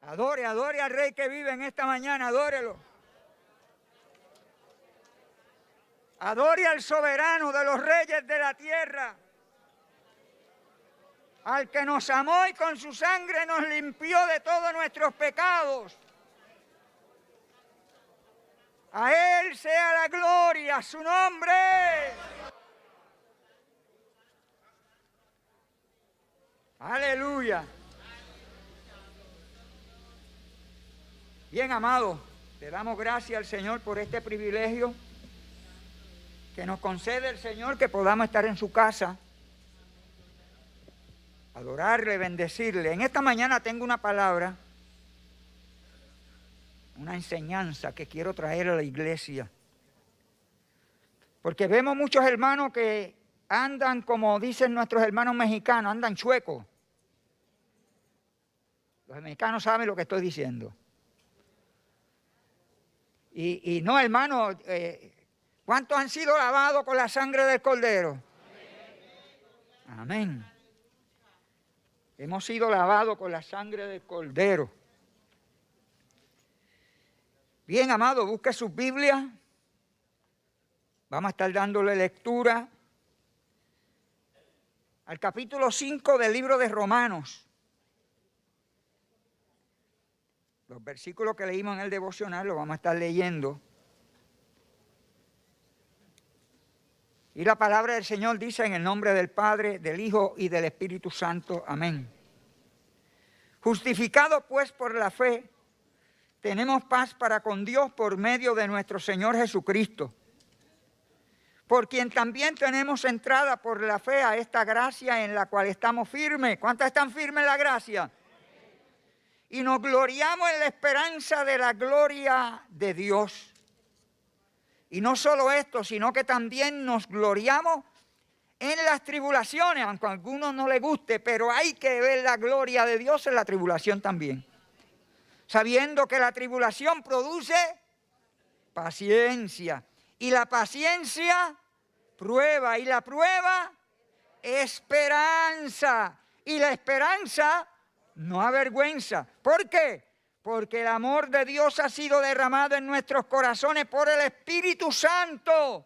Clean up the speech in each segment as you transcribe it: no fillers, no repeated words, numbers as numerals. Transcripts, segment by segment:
Adore, adore al Rey que vive en esta mañana, adórelo. Adore al soberano de los reyes de la tierra, al que nos amó y con su sangre nos limpió de todos nuestros pecados. A Él sea la gloria, a su nombre. Aleluya. Bien, amado, le damos gracias al Señor por este privilegio que nos concede el Señor, que podamos estar en su casa, adorarle, bendecirle. En esta mañana tengo una palabra, una enseñanza que quiero traer a la iglesia. Porque vemos muchos hermanos que andan, como dicen nuestros hermanos mexicanos, andan chuecos. Los mexicanos saben lo que estoy diciendo. Y no, hermano, ¿cuántos han sido lavados con la sangre del Cordero? Amén. Hemos sido lavados con la sangre del Cordero. Bien, amado, busque sus Biblias. Vamos a estar dándole lectura al capítulo 5 del libro de Romanos. Los versículos que leímos en el devocional los vamos a estar leyendo. Y la palabra del Señor dice en el nombre del Padre, del Hijo y del Espíritu Santo. Amén. Justificados pues por la fe, tenemos paz para con Dios por medio de nuestro Señor Jesucristo, por quien también tenemos entrada por la fe a esta gracia en la cual estamos firmes. ¿Cuántas están firmes en la gracia? Y nos gloriamos en la esperanza de la gloria de Dios. Y no solo esto, sino que también nos gloriamos en las tribulaciones, aunque a algunos no les guste, pero hay que ver la gloria de Dios en la tribulación también. Sabiendo que la tribulación produce paciencia. Y la paciencia, prueba. Y la prueba, esperanza. Y la esperanza, no avergüenza. ¿Por qué? Porque el amor de Dios ha sido derramado en nuestros corazones por el Espíritu Santo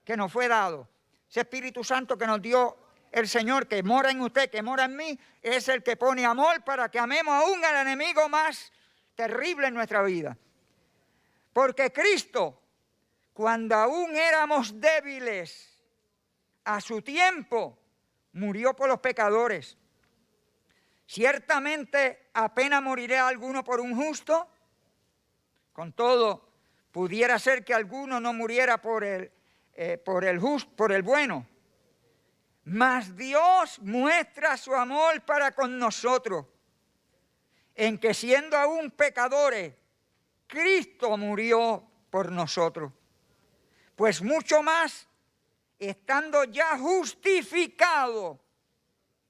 que nos fue dado. Ese Espíritu Santo que nos dio el Señor, que mora en usted, que mora en mí, es el que pone amor para que amemos aún al enemigo más terrible en nuestra vida. Porque Cristo, cuando aún éramos débiles, a su tiempo, murió por los pecadores. Ciertamente apenas morirá alguno por un justo, con todo pudiera ser que alguno no muriera por el bueno. Mas Dios muestra su amor para con nosotros, en que siendo aún pecadores, Cristo murió por nosotros. Pues mucho más, estando ya justificado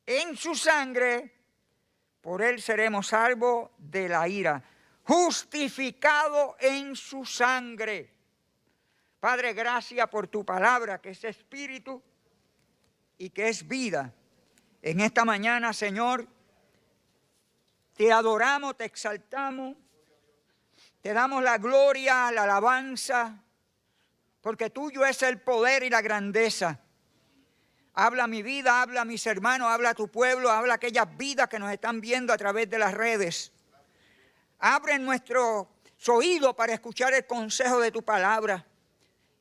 en su sangre, por él seremos salvos de la ira. Justificado en su sangre. Padre, gracias por tu palabra, que es espíritu y que es vida. En esta mañana, Señor, te adoramos, te exaltamos, te damos la gloria, la alabanza, porque tuyo es el poder y la grandeza. Habla mi vida, habla a mis hermanos, habla a tu pueblo, habla a aquellas vidas que nos están viendo a través de las redes. Abre nuestros oídos para escuchar el consejo de tu palabra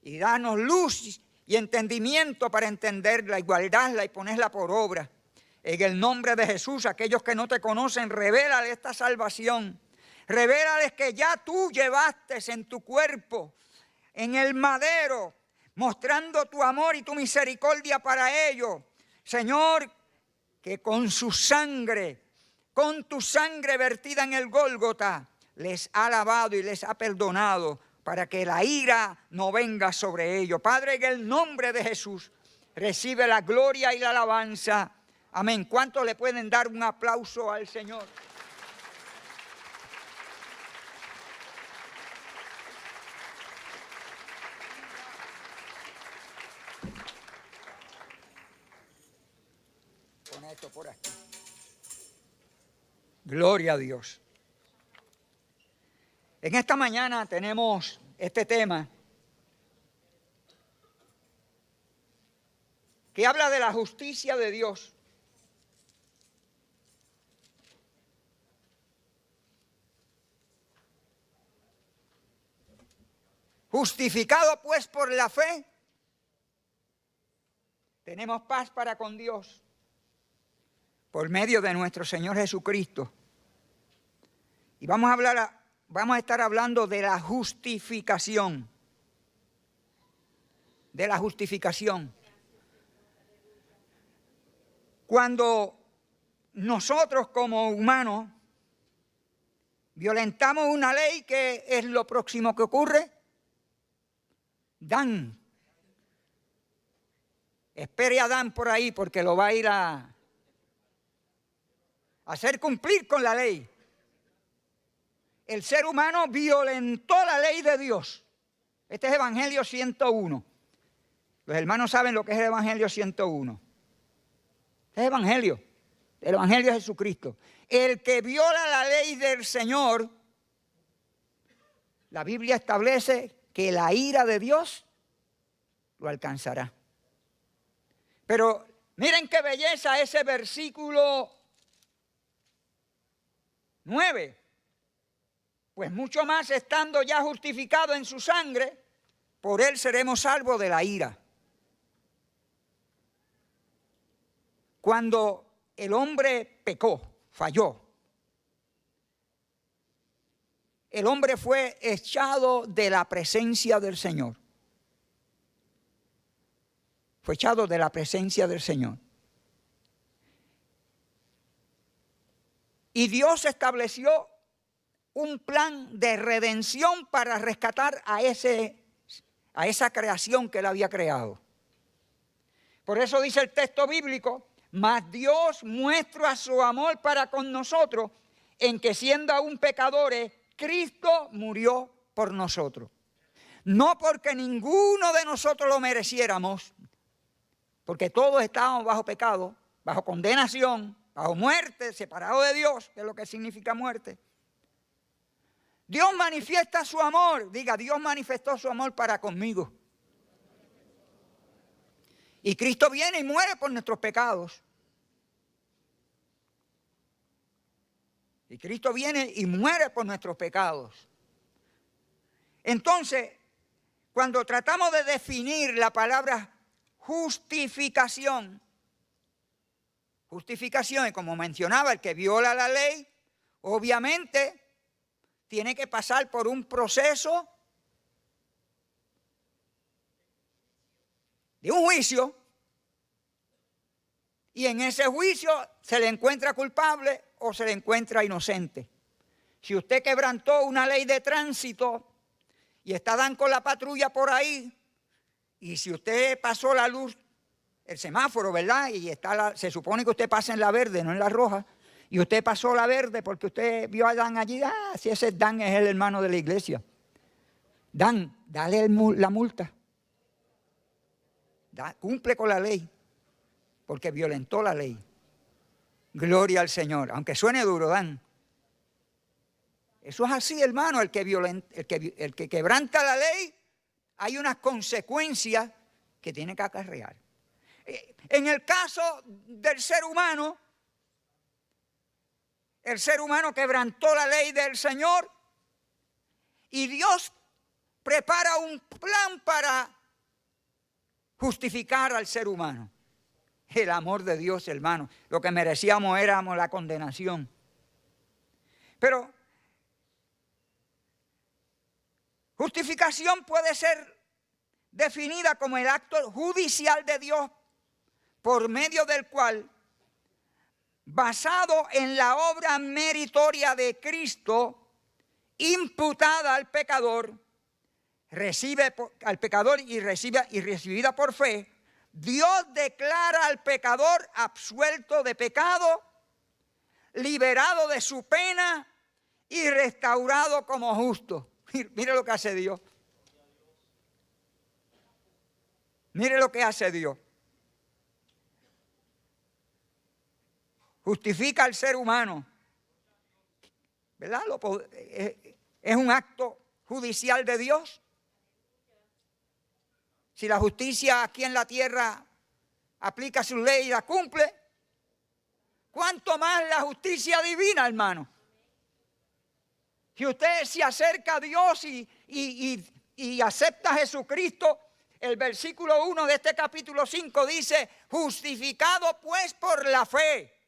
y danos luz y entendimiento para entenderla y guardarla y ponerla por obra. En el nombre de Jesús, aquellos que no te conocen, revélales esta salvación. Revélales que ya tú llevaste en tu cuerpo, en el madero, mostrando tu amor y tu misericordia para ellos. Señor, que con su sangre, con tu sangre vertida en el Gólgota, les ha lavado y les ha perdonado para que la ira no venga sobre ellos. Padre, en el nombre de Jesús, recibe la gloria y la alabanza. Amén. ¿Cuántos le pueden dar un aplauso al Señor? Pon esto por aquí. Gloria a Dios. En esta mañana tenemos este tema que habla de la justicia de Dios. Justificado pues por la fe, tenemos paz para con Dios por medio de nuestro Señor Jesucristo. Y vamos a estar hablando de la justificación. De la justificación. Cuando nosotros como humanos violentamos una ley, ¿qué es lo próximo que ocurre? Dan. Espere a Dan por ahí porque lo va a ir a hacer cumplir con la ley. El ser humano violentó la ley de Dios. Este es Evangelio 101. Los hermanos saben lo que es el Evangelio 101. Este es el Evangelio de Jesucristo. El que viola la ley del Señor, la Biblia establece que la ira de Dios lo alcanzará. Pero miren qué belleza ese versículo 9. Pues mucho más estando ya justificado en su sangre, por él seremos salvos de la ira. Cuando el hombre pecó, falló, el hombre fue echado de la presencia del Señor. Fue echado de la presencia del Señor. Y Dios estableció un plan de redención para rescatar a esa creación que él había creado. Por eso dice el texto bíblico, mas Dios muestra su amor para con nosotros en que siendo aún pecadores, Cristo murió por nosotros. No porque ninguno de nosotros lo mereciéramos, porque todos estábamos bajo pecado, bajo condenación, bajo muerte, separados de Dios, que es lo que significa muerte. Dios manifiesta su amor. Diga, Dios manifestó su amor para conmigo. Y Cristo viene y muere por nuestros pecados. Y Cristo viene y muere por nuestros pecados. Entonces, cuando tratamos de definir la palabra justificación, y como mencionaba, el que viola la ley, obviamente tiene que pasar por un proceso de un juicio, y en ese juicio se le encuentra culpable o se le encuentra inocente. Si usted quebrantó una ley de tránsito y está dando con la patrulla por ahí, y si usted pasó la luz, el semáforo, ¿verdad? Y se supone que usted pasa en la verde, no en la roja, y usted pasó la verde porque usted vio a Dan allí. Si ese Dan es el hermano de la iglesia. Dan, dale la multa. Cumple con la ley, porque violentó la ley. Gloria al Señor, aunque suene duro, Dan. Eso es así, hermano. El que quebranta la ley, hay unas consecuencias que tiene que acarrear. En el caso del ser humano, el ser humano quebrantó la ley del Señor y Dios prepara un plan para justificar al ser humano. El amor de Dios, hermano. Lo que merecíamos éramos la condenación. Pero justificación puede ser definida como el acto judicial de Dios por medio del cual, basado en la obra meritoria de Cristo, imputada al pecador, recibida por fe, Dios declara al pecador absuelto de pecado, liberado de su pena y restaurado como justo. Mire lo que hace Dios. Mire lo que hace Dios. Justifica al ser humano, ¿verdad? es un acto judicial de Dios. Si la justicia aquí en la tierra aplica su ley y la cumple, ¿cuánto más la justicia divina, hermano? Si usted se acerca a Dios y acepta a Jesucristo, el versículo 1 de este capítulo 5 dice, justificado pues por la fe.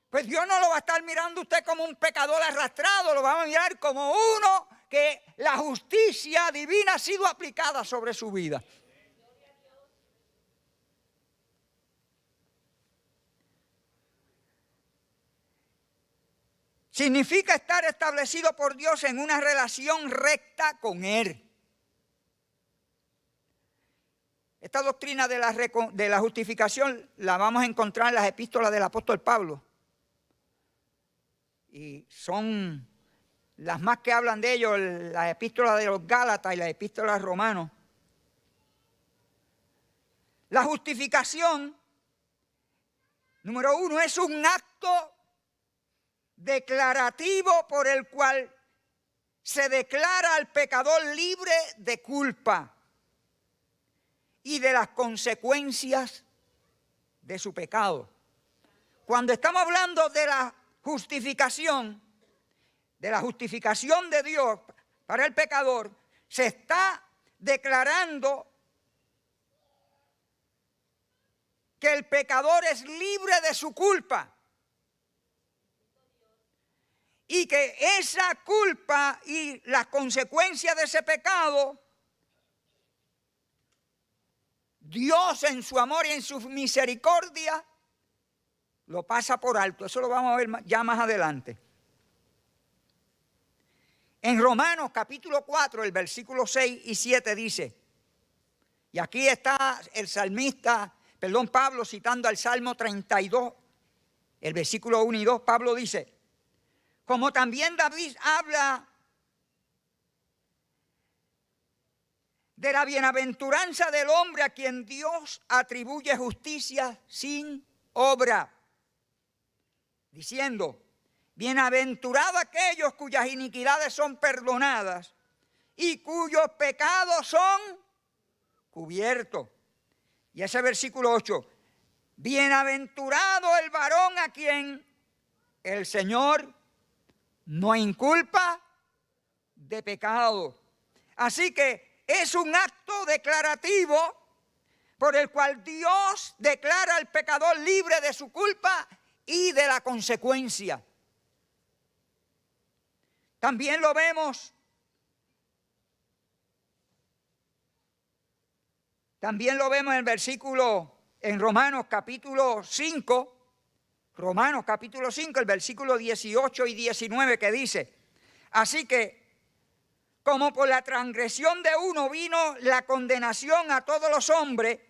Pues Dios no lo va a estar mirando usted como un pecador arrastrado, lo va a mirar como uno que la justicia divina ha sido aplicada sobre su vida. Significa estar establecido por Dios en una relación recta con Él. Esta doctrina de la justificación la vamos a encontrar en las epístolas del apóstol Pablo. Y son las más que hablan de ello, las epístolas de los Gálatas y las epístolas romanos. La justificación, número 1, es un acto declarativo por el cual se declara al pecador libre de culpa y de las consecuencias de su pecado. Cuando estamos hablando de la justificación de Dios para el pecador, se está declarando que el pecador es libre de su culpa y que esa culpa y las consecuencias de ese pecado, Dios en su amor y en su misericordia lo pasa por alto. Eso lo vamos a ver ya más adelante. En Romanos capítulo 4, el versículo 6 y 7 dice, y aquí está el salmista, Pablo citando al Salmo 32, el versículo 1 y 2, Pablo dice, como también David habla de la bienaventuranza del hombre a quien Dios atribuye justicia sin obra, diciendo, bienaventurados aquellos cuyas iniquidades son perdonadas y cuyos pecados son cubiertos. Y ese versículo 8, bienaventurado el varón a quien el Señor no inculpa de pecado. Así que es un acto declarativo por el cual Dios declara al pecador libre de su culpa y de la consecuencia. También lo vemos en el versículo, en Romanos capítulo 5, el versículo 18 y 19 que dice, así que como por la transgresión de uno vino la condenación a todos los hombres,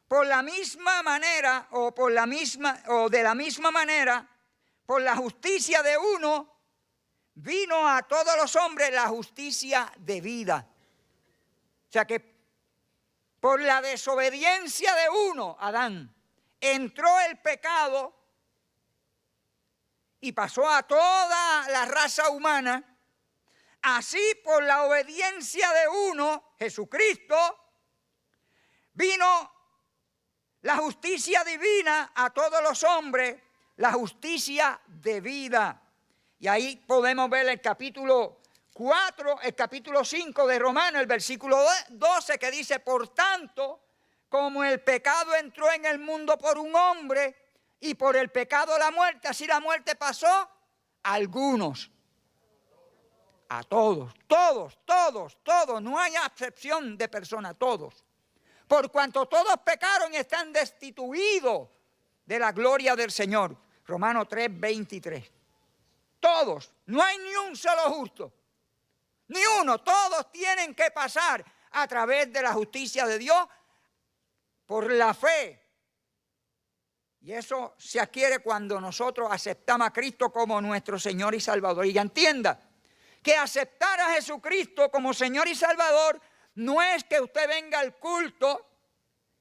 por la misma manera de la misma manera, por la justicia de uno vino a todos los hombres la justicia de vida. O sea que por la desobediencia de uno, Adán, entró el pecado y pasó a toda la raza humana. Así por la obediencia de uno, Jesucristo, vino la justicia divina a todos los hombres, la justicia de vida. Y ahí podemos ver el capítulo 4, el capítulo 5 de Romanos, el versículo 12 que dice, por tanto, como el pecado entró en el mundo por un hombre y por el pecado la muerte, así la muerte pasó a algunos. A todos, no hay excepción de personas, todos. Por cuanto todos pecaron y están destituidos de la gloria del Señor. Romanos 3:23. Todos, no hay ni un solo justo, ni uno, todos tienen que pasar a través de la justicia de Dios por la fe. Y eso se adquiere cuando nosotros aceptamos a Cristo como nuestro Señor y Salvador. Y entienda que aceptar a Jesucristo como Señor y Salvador no es que usted venga al culto,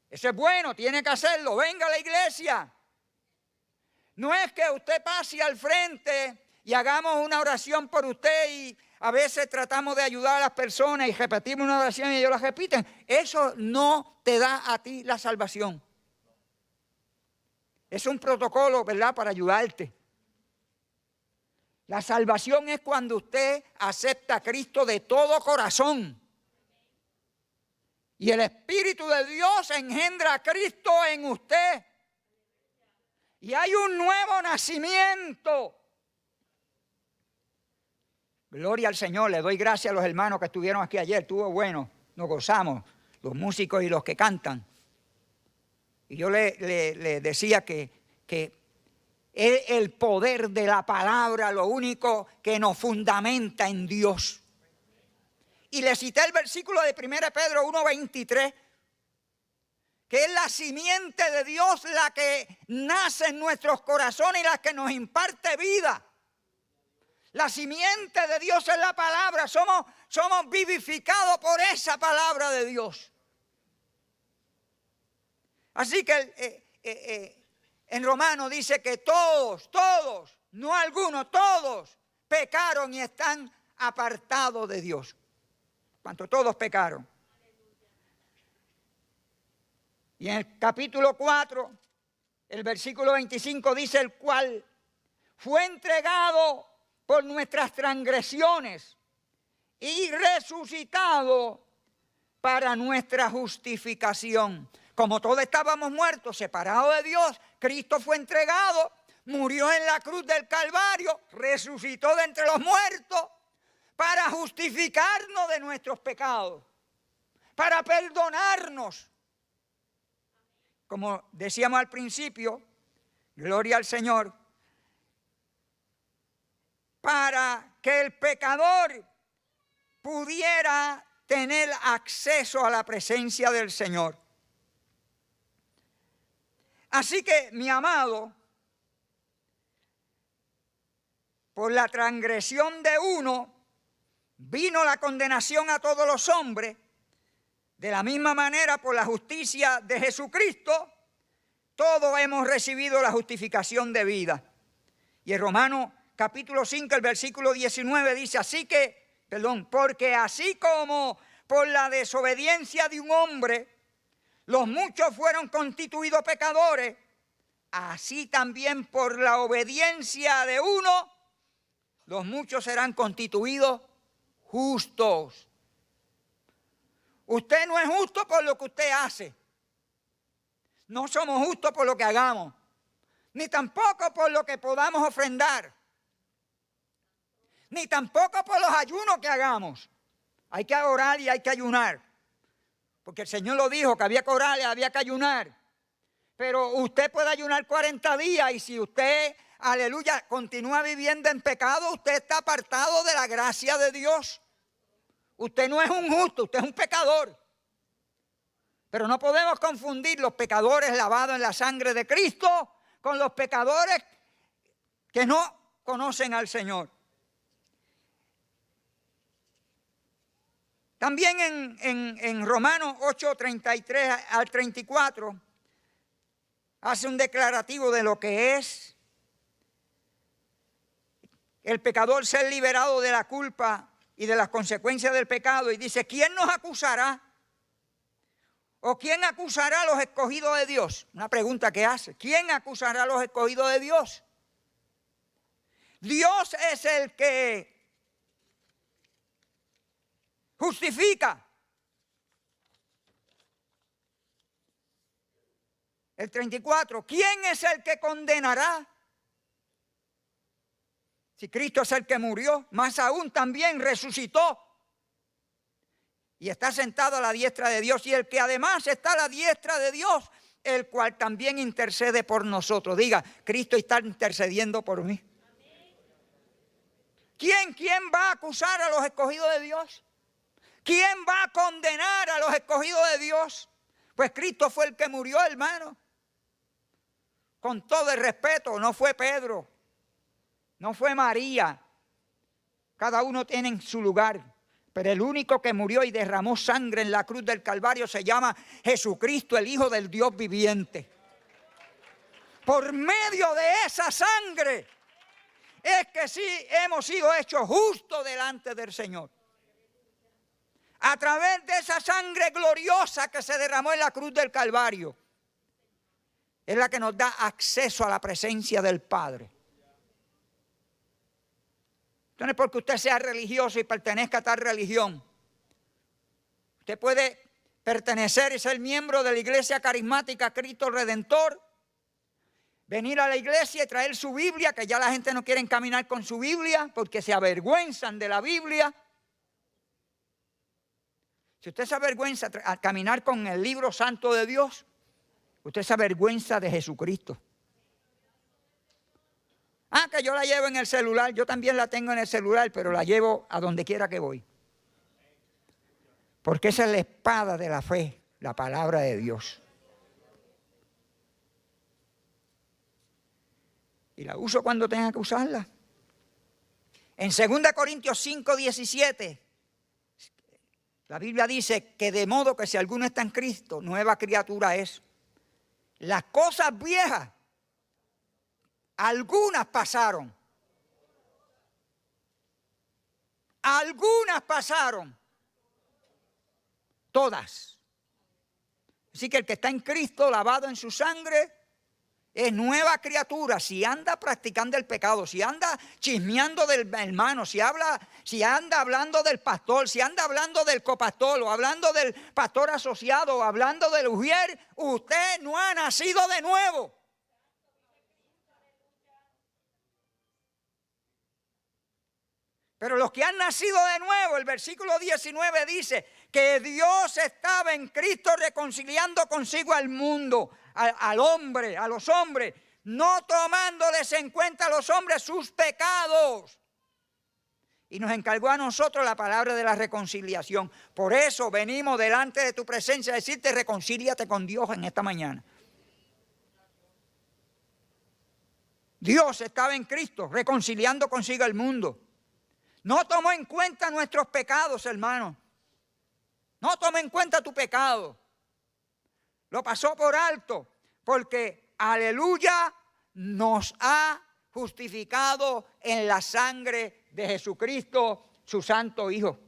eso es bueno, tiene que hacerlo, venga a la iglesia. No es que usted pase al frente y hagamos una oración por usted y a veces tratamos de ayudar a las personas y repetimos una oración y ellos la repiten, eso no te da a ti la salvación. Es un protocolo, ¿verdad?, para ayudarte. La salvación es cuando usted acepta a Cristo de todo corazón. Y el Espíritu de Dios engendra a Cristo en usted. Y hay un nuevo nacimiento. Gloria al Señor. Le doy gracias a los hermanos que estuvieron aquí ayer. Estuvo bueno. Nos gozamos. Los músicos y los que cantan. Y yo le decía que es el poder de la palabra lo único que nos fundamenta en Dios. Y le cité el versículo de 1 Pedro 1:23, que es la simiente de Dios la que nace en nuestros corazones y la que nos imparte vida. La simiente de Dios es la palabra, somos vivificados por esa palabra de Dios. Así que en Romanos dice que todos, no algunos, todos pecaron y están apartados de Dios. ¿Cuánto? Todos pecaron. Y en el capítulo 4, el versículo 25 dice, el cual fue entregado por nuestras transgresiones y resucitado para nuestra justificación. Como todos estábamos muertos, separados de Dios, Cristo fue entregado, murió en la cruz del Calvario, resucitó de entre los muertos para justificarnos de nuestros pecados, para perdonarnos. Como decíamos al principio, gloria al Señor, para que el pecador pudiera tener acceso a la presencia del Señor. Así que, mi amado, por la transgresión de uno, vino la condenación a todos los hombres. De la misma manera, por la justicia de Jesucristo, todos hemos recibido la justificación de vida. Y en Romanos capítulo 5, el versículo 19 dice, porque así como por la desobediencia de un hombre, los muchos fueron constituidos pecadores, así también por la obediencia de uno, los muchos serán constituidos justos. Usted no es justo por lo que usted hace. No somos justos por lo que hagamos, ni tampoco por lo que podamos ofrendar, ni tampoco por los ayunos que hagamos. Hay que orar y hay que ayunar, porque el Señor lo dijo, que había que orar y había que ayunar. Pero usted puede ayunar 40 días y si usted, aleluya, continúa viviendo en pecado, usted está apartado de la gracia de Dios. Usted no es un justo, usted es un pecador. Pero no podemos confundir los pecadores lavados en la sangre de Cristo con los pecadores que no conocen al Señor. También en Romanos 8, 33 al 34, hace un declarativo de lo que es el pecador ser liberado de la culpa y de las consecuencias del pecado. Y dice, ¿quién nos acusará? ¿O quién acusará a los escogidos de Dios? Una pregunta que hace. ¿Quién acusará a los escogidos de Dios? Dios es el que justifica. El 34. ¿Quién es el que condenará? Si Cristo es el que murió, más aún también resucitó. Y está sentado a la diestra de Dios. Y el que además está a la diestra de Dios, el cual también intercede por nosotros. Diga, Cristo está intercediendo por mí. ¿Quién va a acusar a los escogidos de Dios? ¿Quién va a condenar a los escogidos de Dios? Pues Cristo fue el que murió, hermano. Con todo el respeto, no fue Pedro, no fue María. Cada uno tiene su lugar. Pero el único que murió y derramó sangre en la cruz del Calvario se llama Jesucristo, el Hijo del Dios viviente. Por medio de esa sangre es que sí hemos sido hechos justos delante del Señor. A través de esa sangre gloriosa que se derramó en la cruz del Calvario. Es la que nos da acceso a la presencia del Padre. No es porque usted sea religioso y pertenezca a tal religión. Usted puede pertenecer y ser miembro de la iglesia carismática Cristo Redentor. Venir a la iglesia y traer su Biblia, que ya la gente no quiere caminar con su Biblia porque se avergüenzan de la Biblia. Si usted se avergüenza a caminar con el libro santo de Dios, usted se avergüenza de Jesucristo. Ah, que yo la llevo en el celular. Yo también la tengo en el celular, pero la llevo a donde quiera que voy. Porque esa es la espada de la fe, la palabra de Dios. Y la uso cuando tenga que usarla. En 2 Corintios 5, 17, la Biblia dice que de modo que si alguno está en Cristo, nueva criatura es. Las cosas viejas, algunas pasaron. Algunas pasaron. Todas. Así que el que está en Cristo, lavado en su sangre, es nueva criatura. Si anda practicando el pecado, si anda chismeando del hermano, si anda hablando del pastor, si anda hablando del copastor, o hablando del pastor asociado, o hablando del ujier, usted no ha nacido de nuevo. Pero los que han nacido de nuevo, el versículo 19 dice que Dios estaba en Cristo reconciliando consigo al mundo, al hombre, a los hombres, no tomándoles en cuenta a los hombres sus pecados. Y nos encargó a nosotros la palabra de la reconciliación. Por eso venimos delante de tu presencia a decirte: reconcíliate con Dios en esta mañana. Dios estaba en Cristo reconciliando consigo al mundo. No tomó en cuenta nuestros pecados, hermano. No tomó en cuenta tu pecado. Lo pasó por alto porque, aleluya, nos ha justificado en la sangre de Jesucristo, su santo Hijo.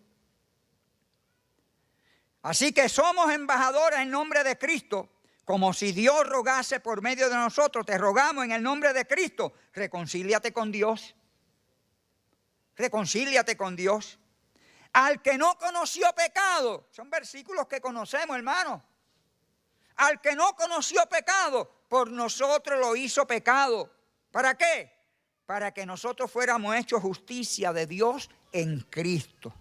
Así que somos embajadores en nombre de Cristo, como si Dios rogase por medio de nosotros. Te rogamos en el nombre de Cristo, reconcíliate con Dios. Reconcíliate con Dios. Al que no conoció pecado, son versículos que conocemos, hermano. Al que no conoció pecado, por nosotros lo hizo pecado. ¿Para qué? Para que nosotros fuéramos hechos justicia de Dios en Cristo.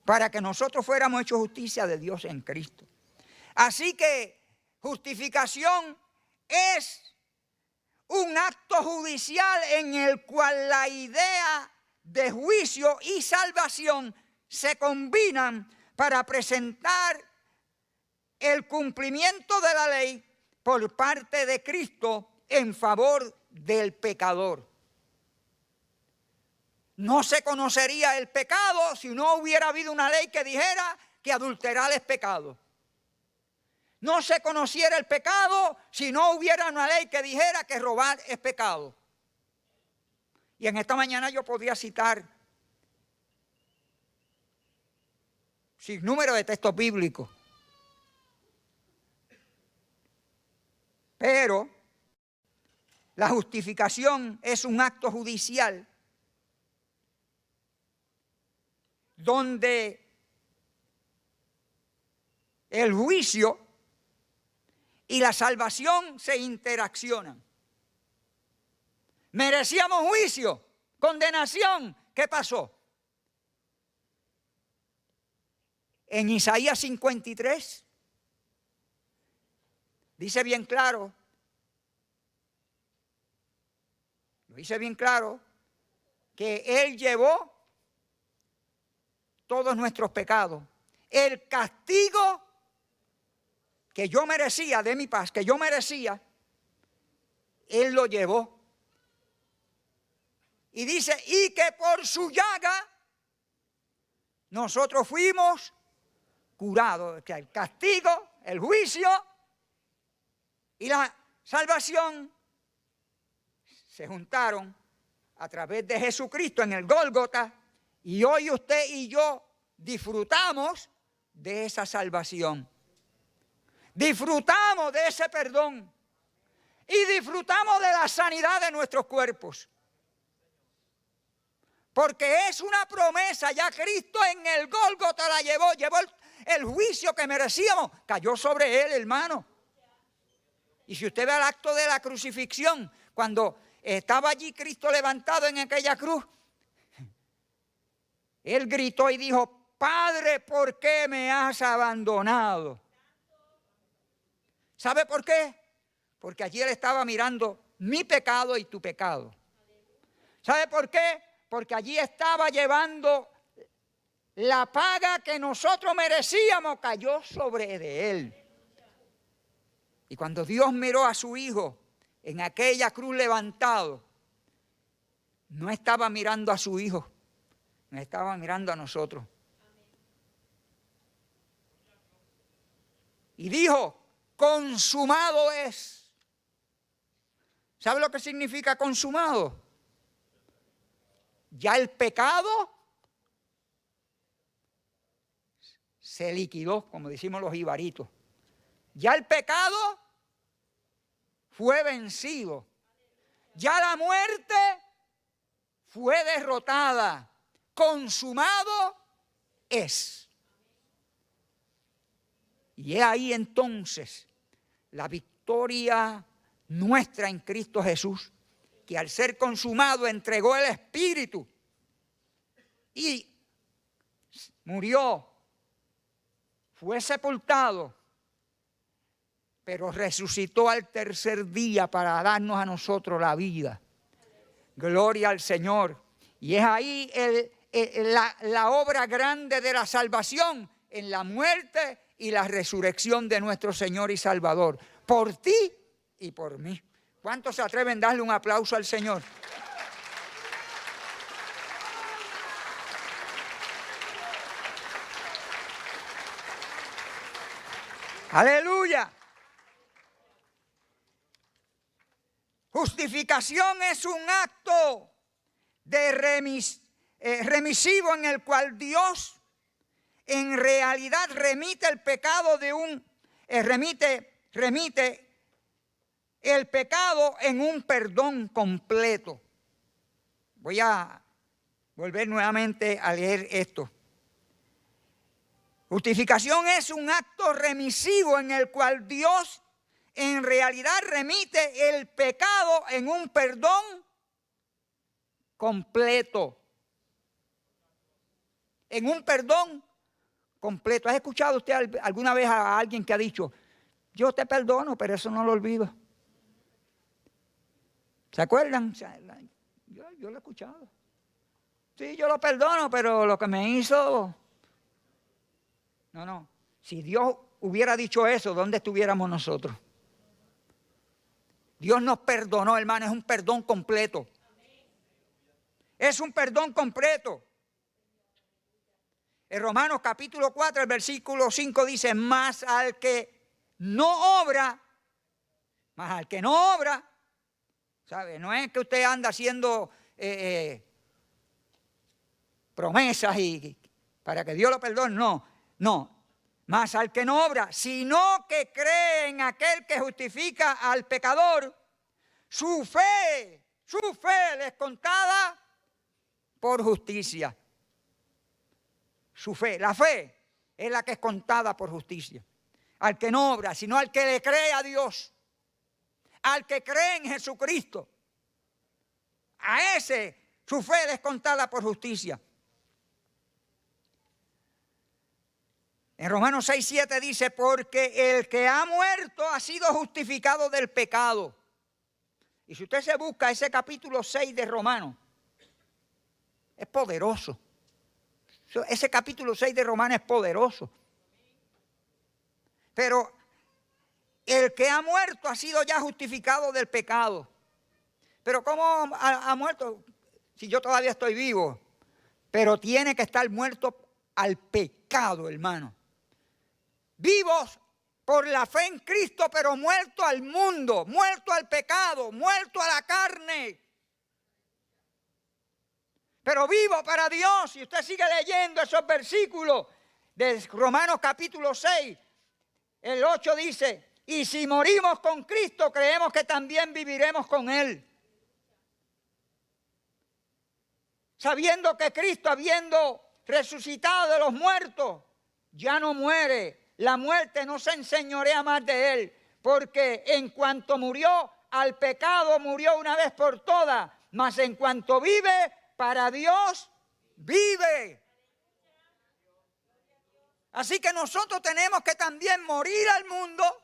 Para que nosotros fuéramos hechos justicia de Dios en Cristo. Así que justificación es un acto judicial en el cual la idea de juicio y salvación se combinan para presentar el cumplimiento de la ley por parte de Cristo en favor del pecador. No se conocería el pecado si no hubiera habido una ley que dijera que adulterar es pecado. No se conociera el pecado si no hubiera una ley que dijera que robar es pecado. Y en esta mañana yo podría citar sin número de textos bíblicos. Pero la justificación es un acto judicial donde el juicio y la salvación se interaccionan. Merecíamos juicio, condenación. ¿Qué pasó? En Isaías 53 dice bien claro, que Él llevó todos nuestros pecados. El castigo que yo merecía de mi paz, que yo merecía, Él lo llevó. Y dice, y que por su llaga nosotros fuimos curados. Que el castigo, el juicio y la salvación se juntaron a través de Jesucristo en el Gólgota, y hoy usted y yo disfrutamos de esa salvación. Disfrutamos de ese perdón y disfrutamos de la sanidad de nuestros cuerpos. Porque es una promesa, ya Cristo en el Gólgota la llevó el juicio que merecíamos, cayó sobre él, hermano. Y si usted ve el acto de la crucifixión, cuando estaba allí Cristo levantado en aquella cruz, él gritó y dijo: Padre, ¿por qué me has abandonado? ¿Sabe por qué? Porque allí él estaba mirando mi pecado y tu pecado. ¿Sabe por qué? Porque allí estaba llevando la paga que nosotros merecíamos, cayó sobre de él. Y cuando Dios miró a su Hijo en aquella cruz levantado, no estaba mirando a su Hijo, no estaba mirando a nosotros. Y dijo: consumado es. ¿Sabe lo que significa consumado? Ya el pecado se liquidó, como decimos los ibaritos. Ya el pecado fue vencido. Ya la muerte fue derrotada. Consumado es. Y es ahí entonces la victoria nuestra en Cristo Jesús, que al ser consumado entregó el Espíritu y murió, fue sepultado, pero resucitó al tercer día para darnos a nosotros la vida. Gloria al Señor. Y es ahí la obra grande de la salvación, en la muerte y la resurrección de nuestro Señor y Salvador, por ti y por mí. ¿Cuántos se atreven a darle un aplauso al Señor? ¡Aleluya! Justificación es un acto de remisivo en el cual Dios en realidad remite el pecado remite el pecado en un perdón completo. Voy a volver nuevamente a leer esto. Justificación es un acto remisivo en el cual Dios en realidad remite el pecado en un perdón completo. En un perdón completo. ¿Has escuchado usted alguna vez a alguien que ha dicho: yo te perdono, pero eso no lo olvido? ¿Se acuerdan? Yo lo he escuchado. Sí, yo lo perdono, pero lo que me hizo... No. Si Dios hubiera dicho eso, ¿dónde estuviéramos nosotros? Dios nos perdonó, hermano, es un perdón completo. Es un perdón completo. En Romanos capítulo 4, el versículo 5 dice: mas al que no obra, ¿sabe? No es que usted anda haciendo promesas y para que Dios lo perdone, no. Mas al que no obra, sino que cree en aquel que justifica al pecador, su fe le es contada por justicia. Su fe, la fe es la que es contada por justicia. Al que no obra, sino al que le cree a Dios, al que cree en Jesucristo, a ese su fe le es contada por justicia. En Romanos 6:7 dice: porque el que ha muerto ha sido justificado del pecado. Y si usted se busca ese capítulo 6 de Romanos, es poderoso. Ese capítulo 6 de Romanos es poderoso. Pero el que ha muerto ha sido ya justificado del pecado. Pero ¿cómo ha muerto? Si yo todavía estoy vivo. Pero tiene que estar muerto al pecado, hermano. Vivos por la fe en Cristo, pero muerto al mundo, muerto al pecado, muerto a la carne. pero vivo para Dios. Y usted sigue leyendo esos versículos de Romanos capítulo 6, el 8 dice, y si morimos con Cristo, creemos que también viviremos con Él. Sabiendo que Cristo, habiendo resucitado de los muertos, ya no muere. La muerte no se enseñorea más de Él, porque en cuanto murió al pecado, murió una vez por todas, mas en cuanto vive, para Dios vive. Así que nosotros tenemos que también morir al mundo,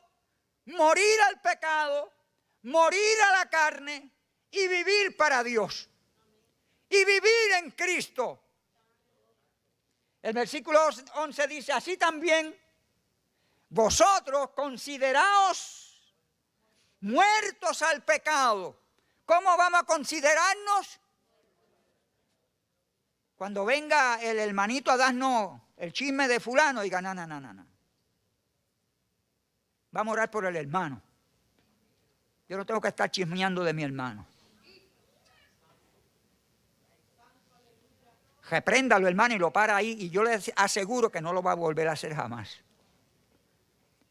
morir al pecado, morir a la carne y vivir para Dios. Y vivir en Cristo. El versículo 11 dice, así también vosotros consideraos muertos al pecado. ¿Cómo vamos a considerarnos? Cuando venga el hermanito a darnos el chisme de fulano, diga, no. Vamos a orar por el hermano. Yo no tengo que estar chismeando de mi hermano. Repréndalo, hermano, y lo para ahí, y yo le aseguro que no lo va a volver a hacer jamás.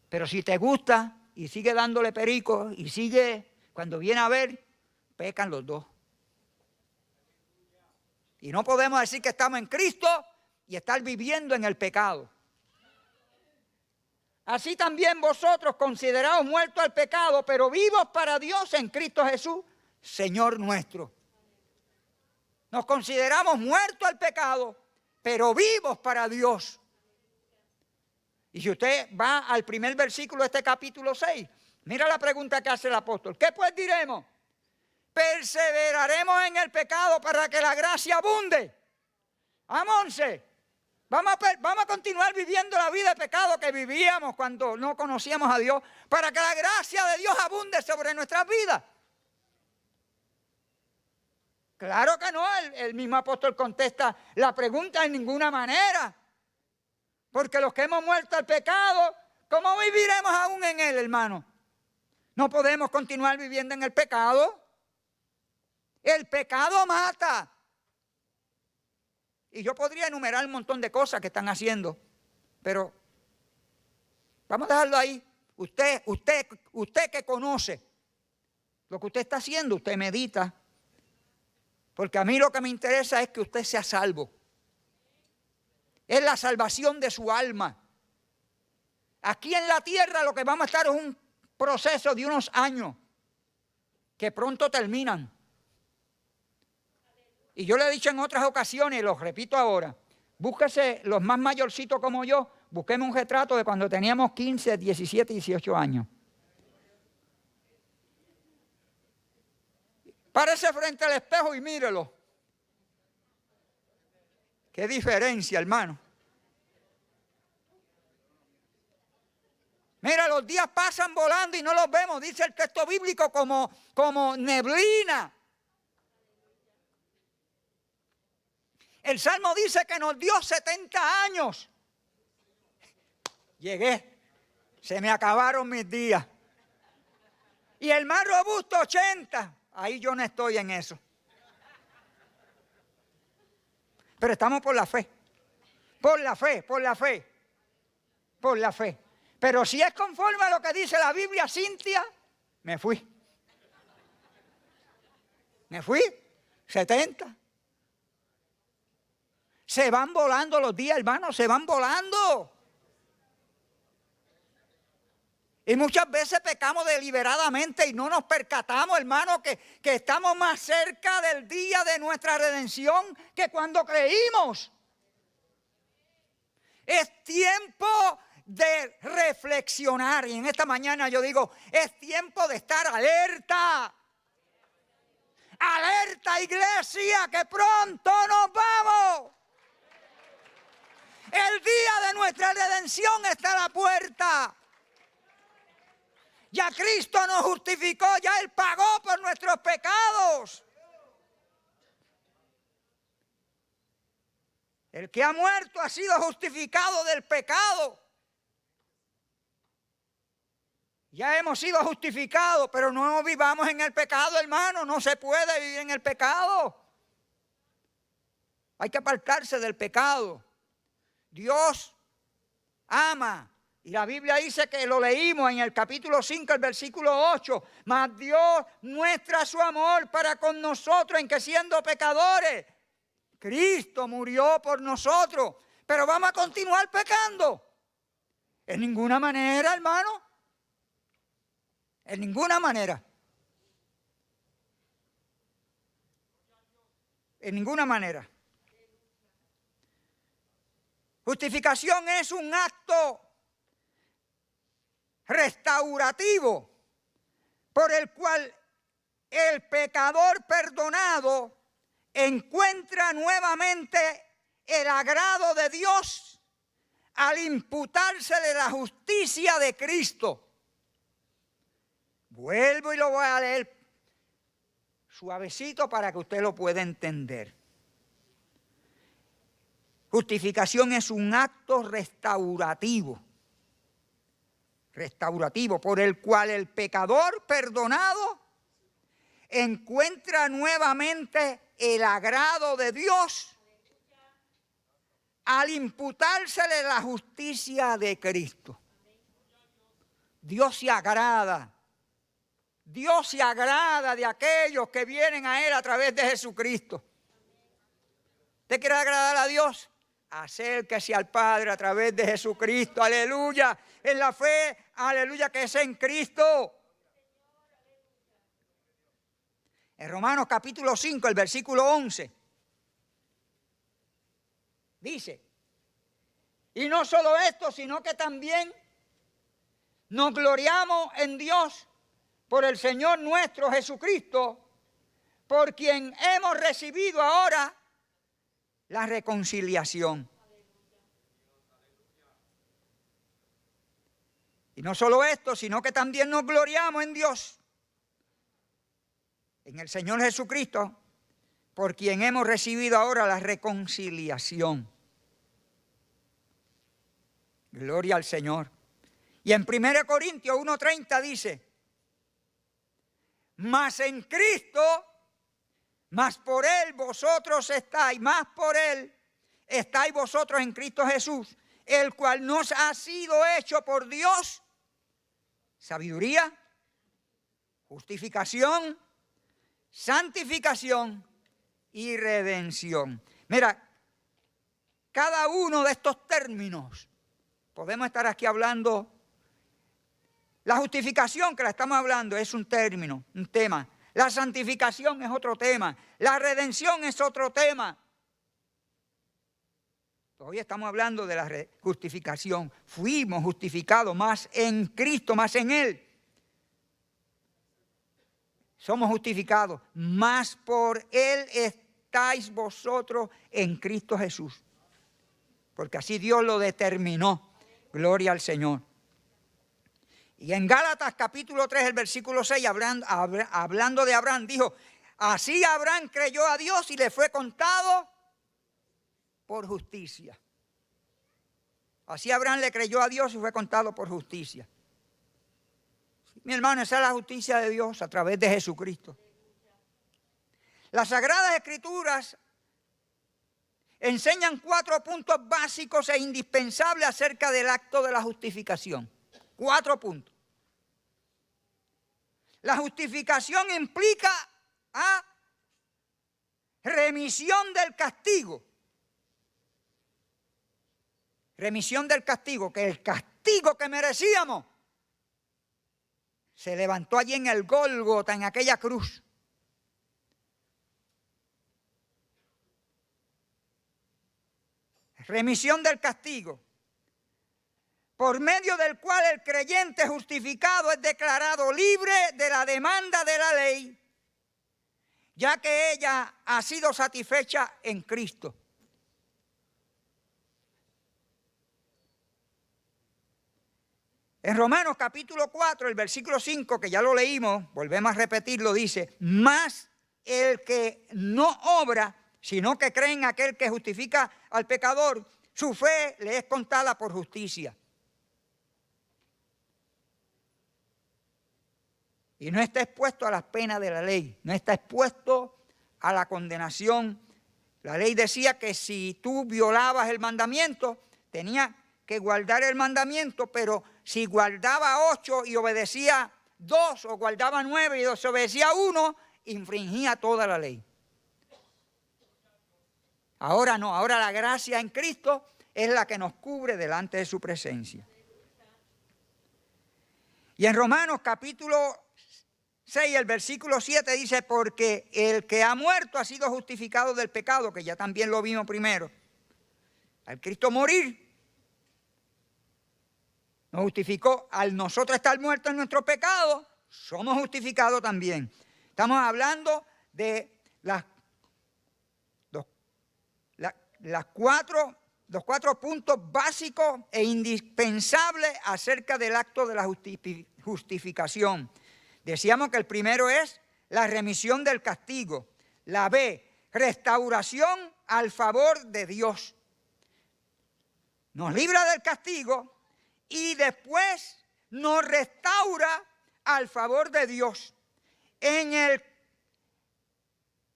Pero si te gusta y sigue dándole perico y sigue, cuando viene a ver, pecan los dos. Y no podemos decir que estamos en Cristo y estar viviendo en el pecado. Así también vosotros consideraos muertos al pecado, pero vivos para Dios en Cristo Jesús, Señor nuestro. Nos consideramos muertos al pecado, pero vivos para Dios. Y si usted va al primer versículo de este capítulo 6, mira la pregunta que hace el apóstol. ¿Qué pues diremos? ¿Perseveraremos en el pecado para que la gracia abunde? Amonse. Vamos a continuar viviendo la vida de pecado que vivíamos cuando no conocíamos a Dios, para que la gracia de Dios abunde sobre nuestras vidas. Claro que no, el mismo apóstol contesta la pregunta en ninguna manera. Porque los que hemos muerto al pecado, ¿cómo viviremos aún en él, hermano? No podemos continuar viviendo en el pecado. El pecado mata. Y yo podría enumerar un montón de cosas que están haciendo, pero vamos a dejarlo ahí. Usted que conoce lo que usted está haciendo, usted medita. Porque a mí lo que me interesa es que usted sea salvo. Es la salvación de su alma. Aquí en la tierra lo que vamos a estar es un proceso de unos años que pronto terminan. Y yo le he dicho en otras ocasiones, y lo repito ahora, búsquese los más mayorcitos como yo, busquemos un retrato de cuando teníamos 15, 17, 18 años. Párese frente al espejo y mírelo. Qué diferencia, hermano. Mira, los días pasan volando y no los vemos, dice el texto bíblico, como neblina. El Salmo dice que nos dio 70 años. Llegué, se me acabaron mis días. Y el más robusto 80. Ahí yo no estoy en eso. Pero estamos por la fe. Por la fe, por la fe. Por la fe. Pero si es conforme a lo que dice la Biblia, Cintia, me fui. Me fui. 70. Se van volando los días, hermanos, se van volando. Y muchas veces pecamos deliberadamente y no nos percatamos, hermano, que estamos más cerca del día de nuestra redención que cuando creímos. Es tiempo de reflexionar. Y en esta mañana yo digo, es tiempo de estar alerta. Alerta, iglesia, que pronto nos vamos. El día de nuestra redención está a la puerta. Ya Cristo nos justificó, ya Él pagó por nuestros pecados. El que ha muerto ha sido justificado del pecado. Ya hemos sido justificados, pero no vivamos en el pecado, hermano. No se puede vivir en el pecado. Hay que apartarse del pecado. Dios ama. Y la Biblia dice que lo leímos en el capítulo 5, el versículo 8. Mas Dios muestra su amor para con nosotros en que siendo pecadores, Cristo murió por nosotros. Pero vamos a continuar pecando. En ninguna manera, hermano. En ninguna manera. En ninguna manera. Justificación es un acto restaurativo por el cual el pecador perdonado encuentra nuevamente el agrado de Dios al imputársele la justicia de Cristo. Vuelvo y lo voy a leer suavecito para que usted lo pueda entender. Justificación es un acto restaurativo por el cual el pecador perdonado encuentra nuevamente el agrado de Dios al imputársele la justicia de Cristo. Dios se agrada de aquellos que vienen a Él a través de Jesucristo. ¿Usted quiere agradar a Dios? Acérquese al Padre a través de Jesucristo, aleluya, en la fe, aleluya, que es en Cristo. En Romanos capítulo 5, el versículo 11, dice, y no solo esto, sino que también nos gloriamos en Dios por el Señor nuestro Jesucristo, por quien hemos recibido ahora la reconciliación. Y no solo esto, sino que también nos gloriamos en Dios, en el Señor Jesucristo, por quien hemos recibido ahora la reconciliación. Gloria al Señor. Y en 1 Corintios 1:30 dice, mas en Cristo, más por Él vosotros estáis, más por Él estáis vosotros en Cristo Jesús, el cual nos ha sido hecho por Dios sabiduría, justificación, santificación y redención. Mira, cada uno de estos términos, podemos estar aquí hablando. La justificación que la estamos hablando es un término, un tema. La santificación es otro tema. La redención es otro tema. Todavía estamos hablando de la justificación. Fuimos justificados más en Cristo, más en Él. Somos justificados, más por Él estáis vosotros en Cristo Jesús. Porque así Dios lo determinó. Gloria al Señor. Y en Gálatas capítulo 3, el versículo 6, hablando de Abraham, dijo, así Abraham creyó a Dios y le fue contado por justicia. Así Abraham le creyó a Dios y fue contado por justicia. Mi hermano, esa es la justicia de Dios a través de Jesucristo. Las Sagradas Escrituras enseñan 4 puntos básicos e indispensables acerca del acto de la justificación. 4 puntos. La justificación implica remisión del castigo. Remisión del castigo, que el castigo que merecíamos se levantó allí en el Gólgota, en aquella cruz. Remisión del castigo, por medio del cual el creyente justificado es declarado libre de la demanda de la ley, ya que ella ha sido satisfecha en Cristo. En Romanos capítulo 4, el versículo 5, que ya lo leímos, volvemos a repetirlo, dice, mas el que no obra, sino que cree en aquel que justifica al pecador, su fe le es contada por justicia. Y no está expuesto a las penas de la ley, no está expuesto a la condenación La ley decía que si tú violabas el mandamiento, tenías que guardar el mandamiento, pero si guardaba 8 y obedecía 2, o guardaba 9 y desobedecía 1, infringía toda la ley. Ahora no, ahora la gracia en Cristo es la que nos cubre delante de su presencia. Y en Romanos capítulo 6, el versículo 7 dice, porque el que ha muerto ha sido justificado del pecado, que ya también lo vimos primero. Al Cristo morir, nos justificó. Al nosotros estar muertos en nuestro pecado, somos justificados también. Estamos hablando de los cuatro puntos básicos e indispensables acerca del acto de la justificación. Decíamos que el primero es la remisión del castigo. La B, restauración al favor de Dios. Nos libra del castigo y después nos restaura al favor de Dios, en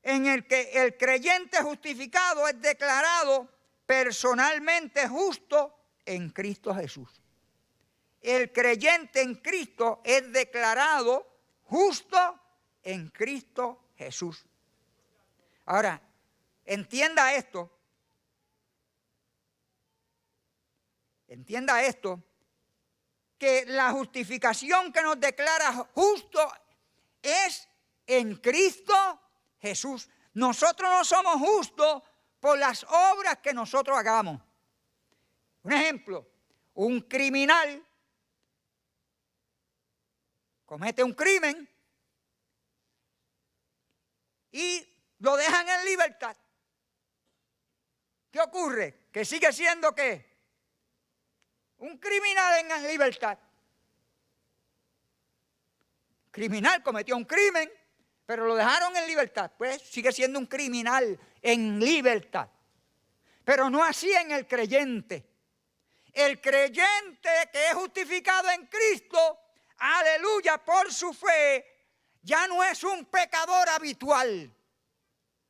el que el creyente justificado es declarado personalmente justo en Cristo Jesús. El creyente en Cristo es declarado justo en Cristo Jesús. Ahora, entienda esto, que la justificación que nos declara justo es en Cristo Jesús. Nosotros no somos justos por las obras que nosotros hagamos. Un ejemplo, un criminal comete un crimen y lo dejan en libertad. ¿Qué ocurre? Que sigue siendo ¿qué? Un criminal en libertad. Criminal, cometió un crimen, pero lo dejaron en libertad. Pues sigue siendo un criminal en libertad. Pero no así en el creyente. El creyente que es justificado en Cristo, aleluya, por su fe, ya no es un pecador habitual.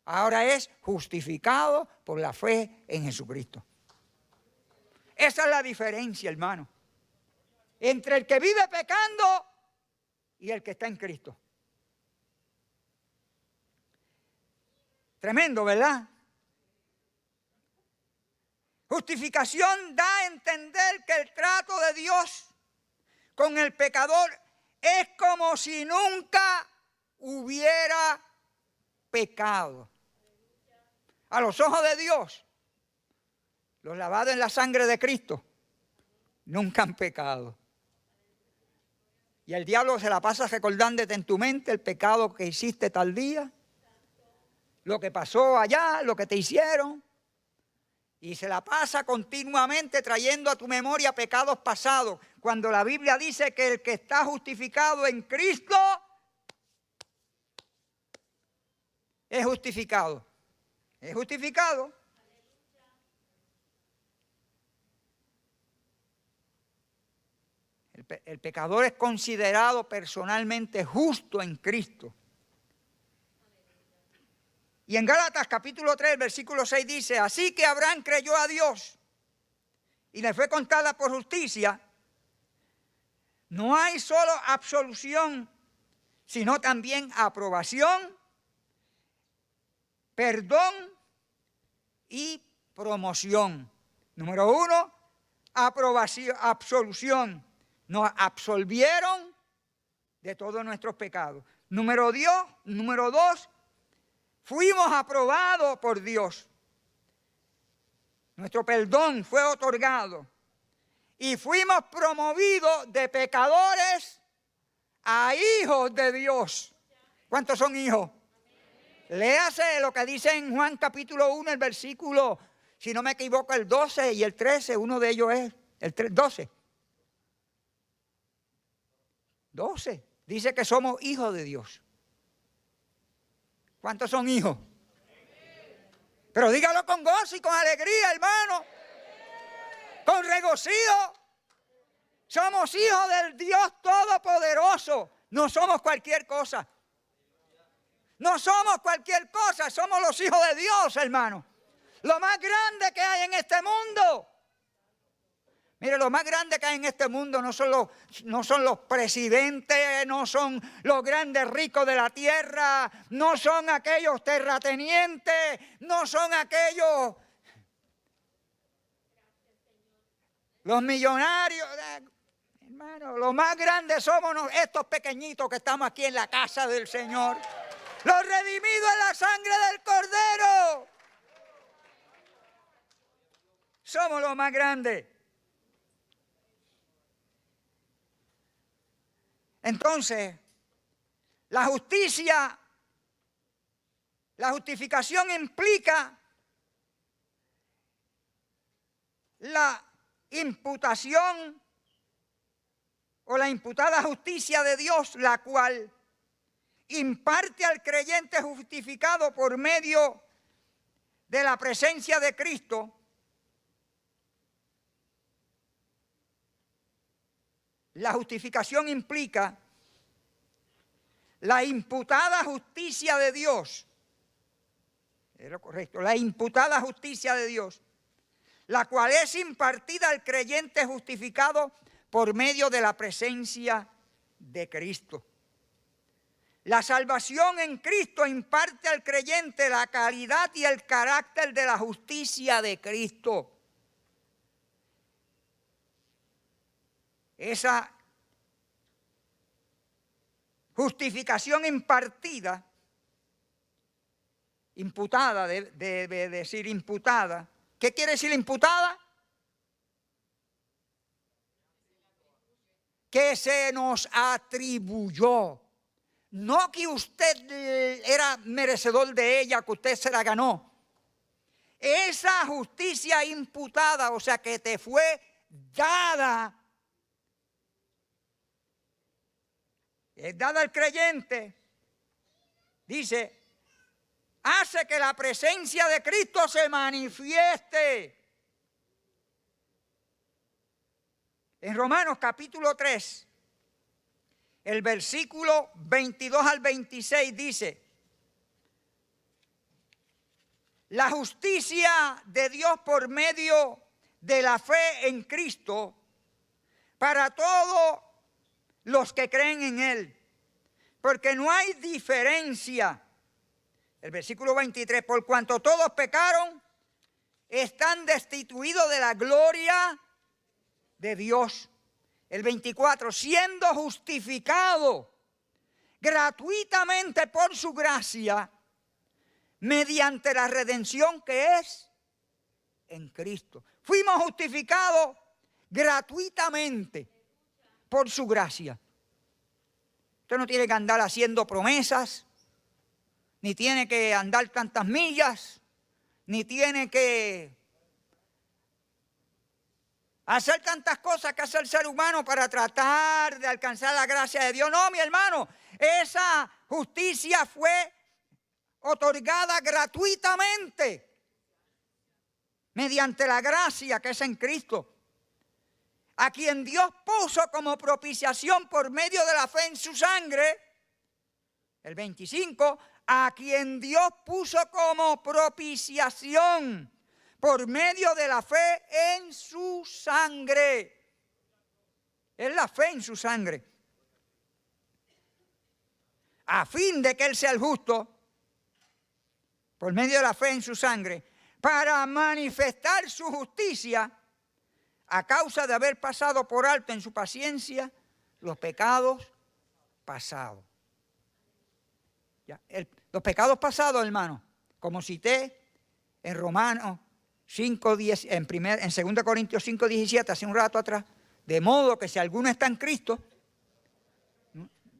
Ahora es justificado por la fe en Jesucristo. Esa es la diferencia, hermano, entre el que vive pecando y el que está en Cristo. Tremendo, ¿verdad? Justificación da a entender que el trato de Dios con el pecador es como si nunca hubiera pecado. A los ojos de Dios, los lavados en la sangre de Cristo nunca han pecado. Y el diablo se la pasa recordándote en tu mente el pecado que hiciste tal día, lo que pasó allá, lo que te hicieron. Y se la pasa continuamente trayendo a tu memoria pecados pasados. Cuando la Biblia dice que el que está justificado en Cristo es justificado. Es justificado. El pecador es considerado personalmente justo en Cristo. Y en Gálatas capítulo 3, versículo 6 dice, así que Abraham creyó a Dios y le fue contada por justicia. No hay solo absolución, sino también aprobación, perdón y promoción. Número 1, aprobación, absolución. Nos absolvieron de todos nuestros pecados. Número 2, fuimos aprobados por Dios. Nuestro perdón fue otorgado. Y fuimos promovidos de pecadores a hijos de Dios. ¿Cuántos son hijos? Léase lo que dice en Juan capítulo 1, el versículo, si no me equivoco, el 12 y el 13. Uno de ellos es el 12. 12. Dice que somos hijos de Dios. ¿Cuántos son hijos? Pero dígalo con gozo y con alegría, hermano. Con regocijo. Somos hijos del Dios Todopoderoso. No somos cualquier cosa. No somos cualquier cosa, somos los hijos de Dios, hermano. Lo más grande que hay en este mundo. Mire, lo más grande que hay en este mundo no son los presidentes, no son los grandes ricos de la tierra, no son aquellos terratenientes, no son aquellos los millonarios. Hermano, lo más grande somos estos pequeñitos que estamos aquí en la casa del Señor. Los redimidos en la sangre del Cordero. Somos los más grandes. Entonces, la justificación implica la imputación o la imputada justicia de Dios, la cual imparte al creyente justificado por medio de la presencia de Cristo la justificación implica la imputada justicia de Dios. Es lo correcto, la imputada justicia de Dios, la cual es impartida al creyente justificado por medio de la presencia de Cristo. La salvación en Cristo imparte al creyente la calidad y el carácter de la justicia de Cristo. Esa justificación impartida, imputada, debe decir imputada. ¿Qué quiere decir imputada? Que se nos atribuyó. No que usted era merecedor de ella, que usted se la ganó. Esa justicia imputada, o sea, que te fue dada, es dada al creyente, dice, hace que la presencia de Cristo se manifieste. En Romanos capítulo 3, el versículo 22 al 26 dice, la justicia de Dios por medio de la fe en Cristo para todos los que creen en Él, porque no hay diferencia. El versículo 23, por cuanto todos pecaron, están destituidos de la gloria de Dios. El 24, siendo justificado gratuitamente por su gracia, mediante la redención que es en Cristo. Fuimos justificados gratuitamente por su gracia. Usted no tiene que andar haciendo promesas, ni tiene que andar tantas millas, ni tiene que hacer tantas cosas que hace el ser humano para tratar de alcanzar la gracia de Dios. No, mi hermano, esa justicia fue otorgada gratuitamente mediante la gracia que es en Cristo, a quien Dios puso como propiciación por medio de la fe en su sangre. El 25, a quien Dios puso como propiciación por medio de la fe en su sangre. Es la fe en su sangre. A fin de que Él sea el justo, por medio de la fe en su sangre, para manifestar su justicia a causa de haber pasado por alto en su paciencia los pecados pasados. Ya, los pecados pasados, hermano, como cité en Romanos 5:10, en 2 Corintios 5:17, hace un rato atrás, de modo que si alguno está en Cristo,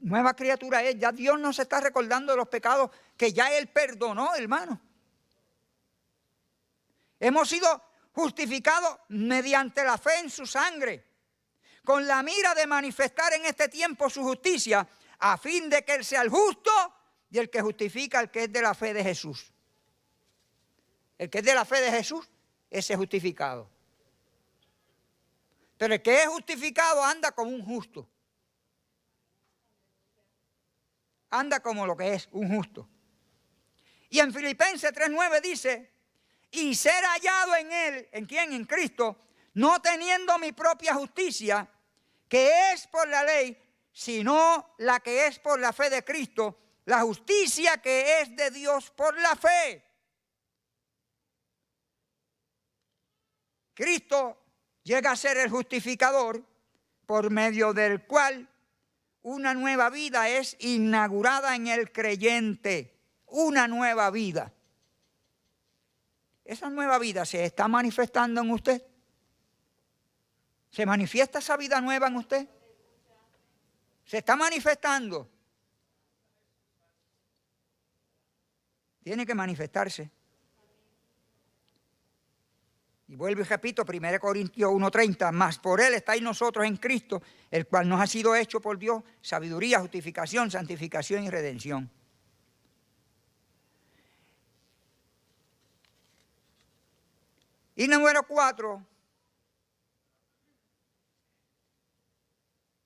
nueva criatura es. Ya Dios nos está recordando de los pecados que ya Él perdonó, hermano. Hemos sido justificados mediante la fe en su sangre, con la mira de manifestar en este tiempo su justicia, a fin de que Él sea el justo y el que justifica al que es de la fe de Jesús. El que es de la fe de Jesús, ese es justificado. Pero el que es justificado anda como un justo. Anda como lo que es, un justo. Y en Filipenses 3:9 dice, y ser hallado en él, ¿en quién? En Cristo, no teniendo mi propia justicia, que es por la ley, sino la que es por la fe de Cristo, la justicia que es de Dios por la fe. Cristo llega a ser el justificador por medio del cual una nueva vida es inaugurada en el creyente. Una nueva vida. Esa nueva vida se está manifestando en usted. ¿Se manifiesta esa vida nueva en usted? Se está manifestando. Tiene que manifestarse. Y vuelvo y repito, 1 Corintios 1:30, mas por él estáis nosotros en Cristo, el cual nos ha sido hecho por Dios sabiduría, justificación, santificación y redención. Y número 4,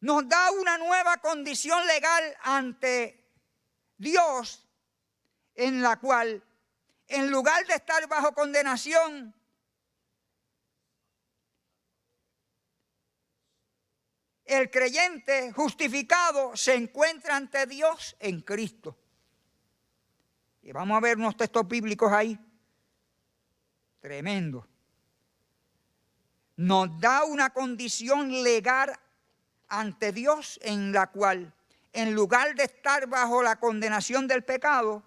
nos da una nueva condición legal ante Dios, en la cual, en lugar de estar bajo condenación, el creyente justificado se encuentra ante Dios en Cristo. Y vamos a ver unos textos bíblicos ahí. Tremendo. Nos da una condición legal ante Dios en la cual, en lugar de estar bajo la condenación del pecado,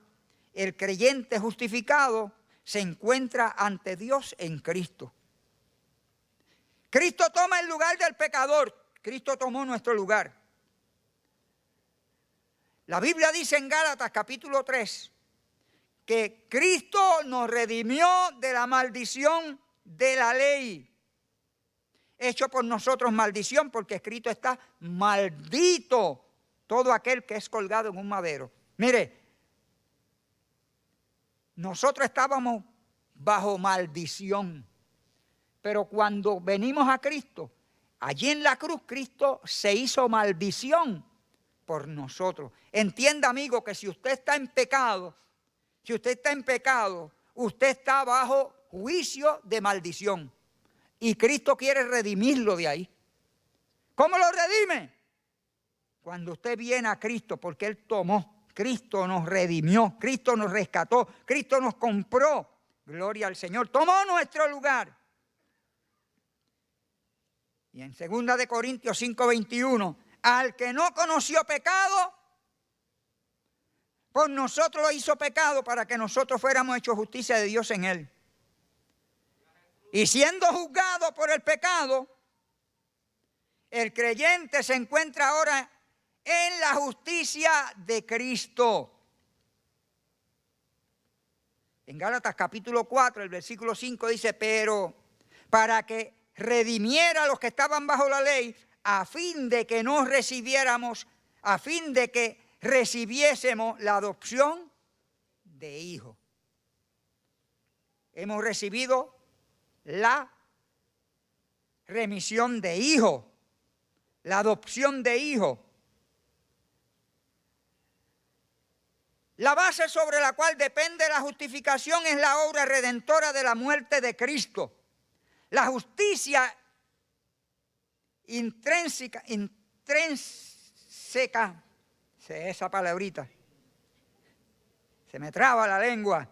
el creyente justificado se encuentra ante Dios en Cristo. Cristo toma el lugar del pecador. Cristo tomó nuestro lugar. La Biblia dice en Gálatas capítulo 3 que Cristo nos redimió de la maldición de la ley. Hecho por nosotros maldición, porque escrito está, maldito todo aquel que es colgado en un madero. Mire, nosotros estábamos bajo maldición, pero cuando venimos a Cristo, allí en la cruz, Cristo se hizo maldición por nosotros. Entienda, amigo, que si usted está en pecado, usted está bajo juicio de maldición. Y Cristo quiere redimirlo de ahí. ¿Cómo lo redime? Cuando usted viene a Cristo, porque Él tomó, Cristo nos redimió, Cristo nos rescató, Cristo nos compró. Gloria al Señor, tomó nuestro lugar. Y en 2 de Corintios 5:21, al que no conoció pecado, por nosotros lo hizo pecado para que nosotros fuéramos hechos justicia de Dios en él. Y siendo juzgado por el pecado, el creyente se encuentra ahora en la justicia de Cristo. En Gálatas capítulo 4, el versículo 5 dice, pero para que redimiera a los que estaban bajo la ley, a fin de que nos recibiéramos, a fin de que recibiésemos la adopción de hijo. Hemos recibido la remisión de hijo, la adopción de hijo. La base sobre la cual depende la justificación es la obra redentora de la muerte de Cristo. La justicia intrínseca, esa palabrita, se me traba la lengua.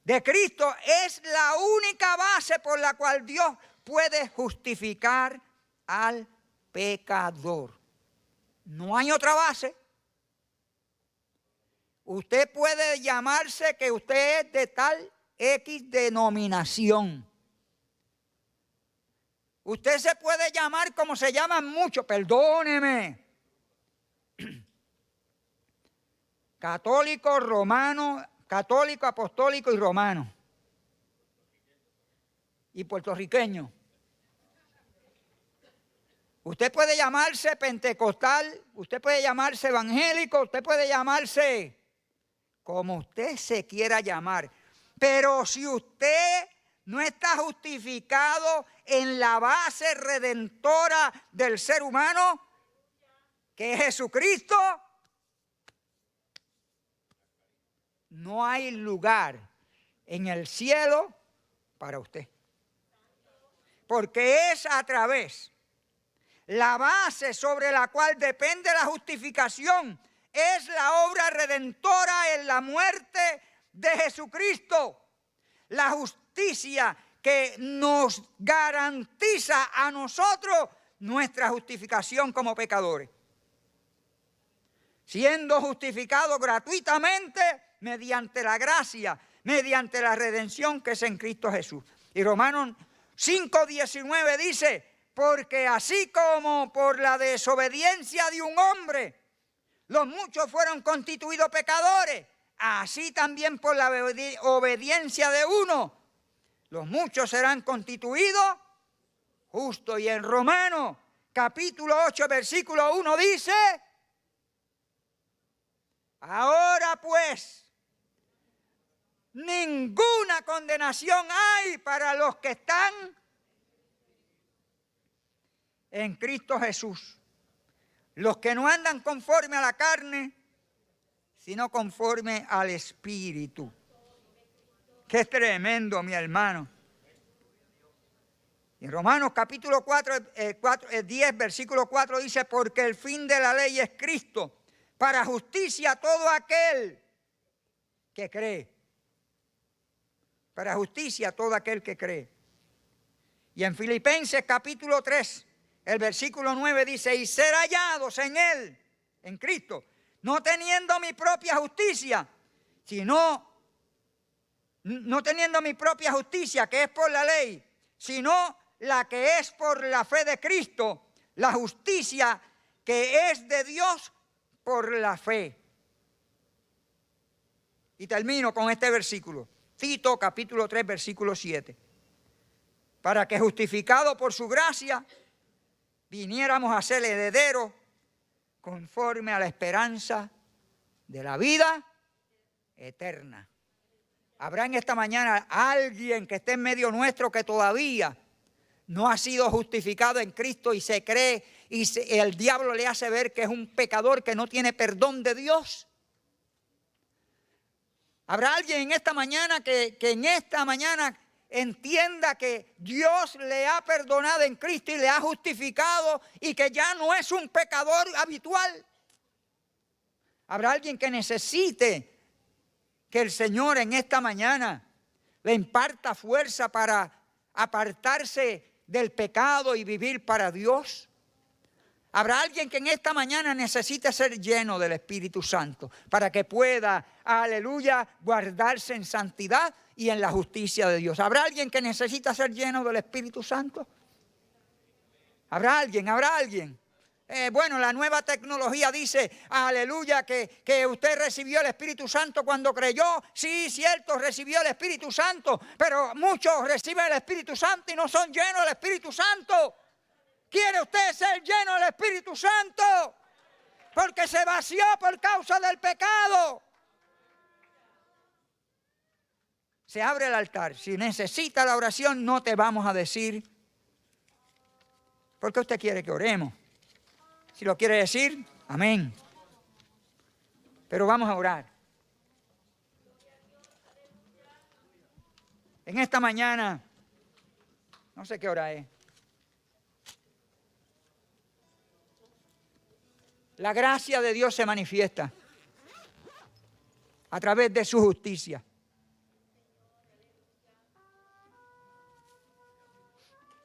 De Cristo es la única base por la cual Dios puede justificar al pecador. No hay otra base. Usted puede llamarse que usted es de tal X denominación. Usted se puede llamar como se llaman muchos, perdóneme. Católico, romano, católico, apostólico y romano. Y puertorriqueño. Usted puede llamarse pentecostal, usted puede llamarse evangélico, usted puede llamarse como usted se quiera llamar. Pero si usted no está justificado en la base redentora del ser humano, que es Jesucristo, no hay lugar en el cielo para usted. Porque es a través, la base sobre la cual depende la justificación, es la obra redentora en la muerte de Jesucristo. La justicia que nos garantiza a nosotros nuestra justificación como pecadores. Siendo justificados gratuitamente mediante la gracia, mediante la redención que es en Cristo Jesús. Y Romanos 5:19 dice, porque así como por la desobediencia de un hombre, los muchos fueron constituidos pecadores, así también por la obediencia de uno, los muchos serán constituidos justos. Y en Romanos capítulo 8, versículo 1 dice, ahora pues, ninguna condenación hay para los que están en Cristo Jesús. Los que no andan conforme a la carne, sino conforme al Espíritu. Qué tremendo, mi hermano. En Romanos capítulo 10, versículo 4 dice, porque el fin de la ley es Cristo, para justicia a todo aquel que cree. Para justicia a todo aquel que cree. Y en Filipenses capítulo 3, el versículo 9 dice, y ser hallados en Él, en Cristo, no teniendo mi propia justicia, sino, no teniendo mi propia justicia, que es por la ley, sino la que es por la fe de Cristo, la justicia que es de Dios por la fe. Y termino con este versículo, Tito capítulo 3, versículo 7. Para que justificado por su gracia, viniéramos a ser herederos conforme a la esperanza de la vida eterna. Habrá en esta mañana alguien que esté en medio nuestro que todavía no ha sido justificado en Cristo y se cree y el diablo le hace ver que es un pecador que no tiene perdón de Dios. Habrá alguien en esta mañana que en esta mañana entienda que Dios le ha perdonado en Cristo y le ha justificado y que ya no es un pecador habitual. Habrá alguien que necesite que el Señor en esta mañana le imparta fuerza para apartarse del pecado y vivir para Dios. Habrá alguien que en esta mañana necesite ser lleno del Espíritu Santo para que pueda, aleluya, guardarse en santidad y en la justicia de Dios. ¿Habrá alguien que necesita ser lleno del Espíritu Santo? ¿Habrá alguien? Bueno, la nueva tecnología dice, aleluya, que usted recibió el Espíritu Santo cuando creyó. Sí, cierto, recibió el Espíritu Santo, pero muchos reciben el Espíritu Santo y no son llenos del Espíritu Santo. ¿Quiere usted ser lleno del Espíritu Santo? Porque se vació por causa del pecado. Se abre el altar. Si necesita la oración, no te vamos a decir por qué usted quiere que oremos. Si lo quiere decir, amén. Pero vamos a orar. En esta mañana, no sé qué hora es. La gracia de Dios se manifiesta a través de su justicia.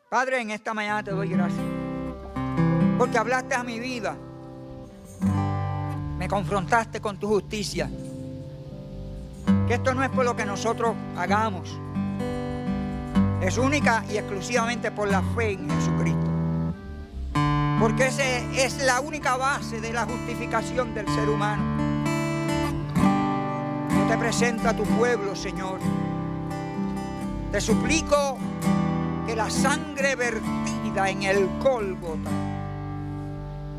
Padre, en esta mañana te doy gracias porque hablaste a mi vida, me confrontaste con tu justicia, que esto no es por lo que nosotros hagamos, es única y exclusivamente por la fe en Jesucristo, porque esa es la única base de la justificación del ser humano. Yo te presento a tu pueblo, Señor, te suplico que la sangre vertida en el Gólgota,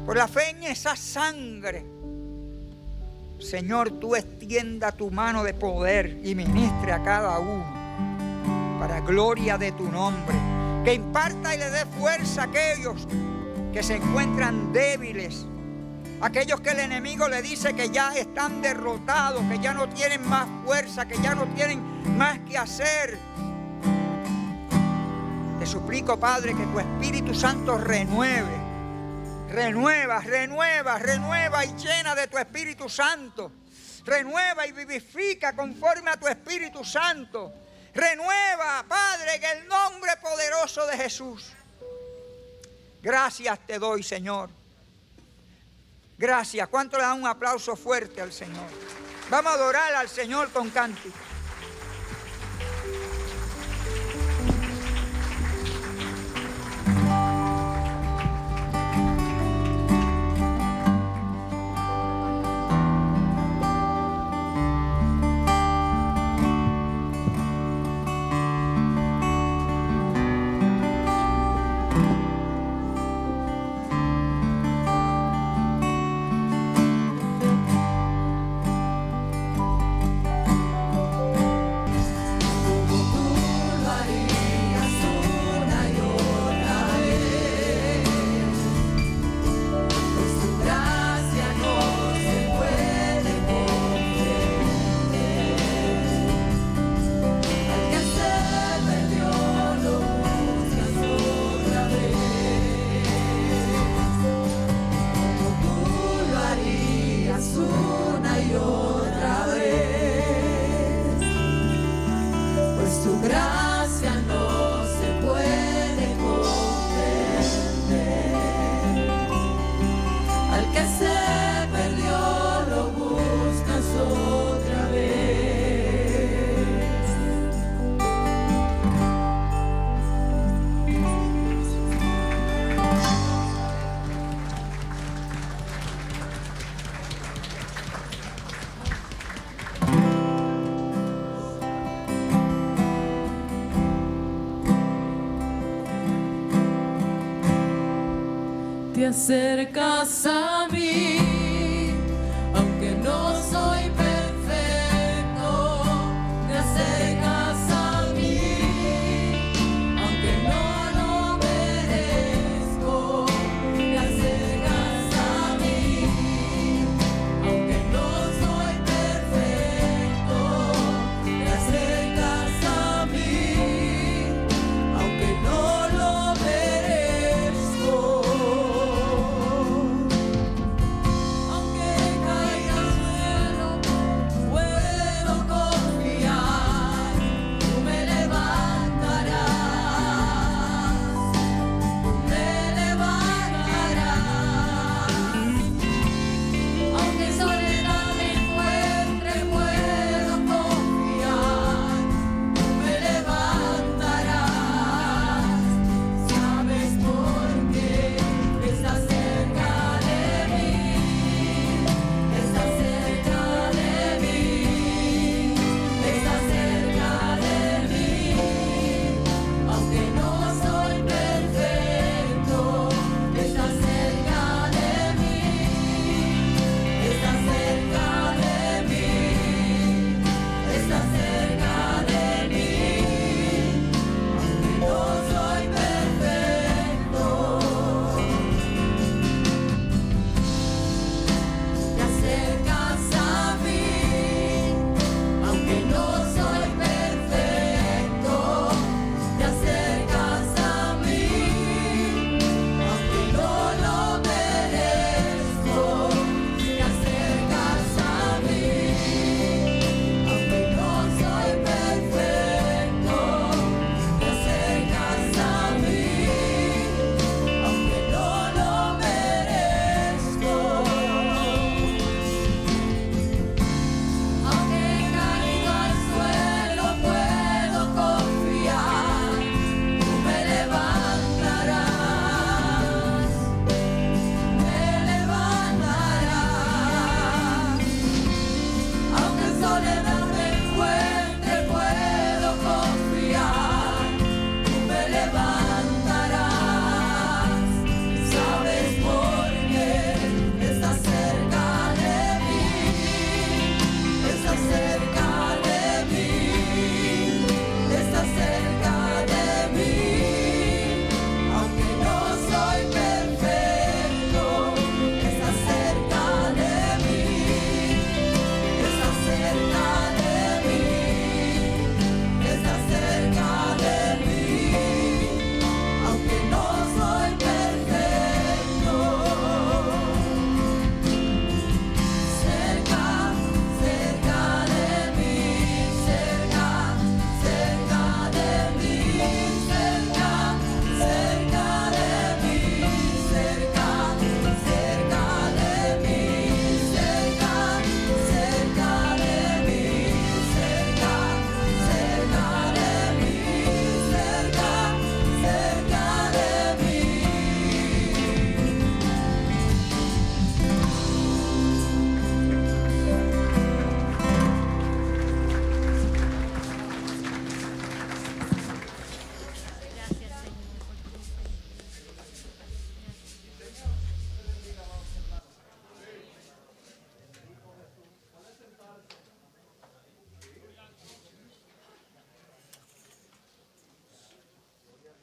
por la fe en esa sangre, Señor, tú extienda tu mano de poder y ministre a cada uno para gloria de tu nombre. Que imparta y le dé fuerza a aquellos que se encuentran débiles, Aquellos que el enemigo le dice que ya están derrotados, que ya no tienen más fuerza, que ya no tienen más que hacer. Te suplico, Padre, que tu Espíritu Santo renueva y llena de tu Espíritu Santo. Renueva y vivifica conforme a tu Espíritu Santo. Renueva, Padre, en el nombre poderoso de Jesús. Gracias te doy, Señor. Gracias. ¿Cuánto le dan un aplauso fuerte al Señor? Vamos a adorar al Señor con cántico. Te acercas a mí, aunque no soy perfecto. Te acercas a mí, aunque no lo merezco. Te acercas a mí, aunque no soy perfecto. Te acercas a mí, aunque no lo merezco.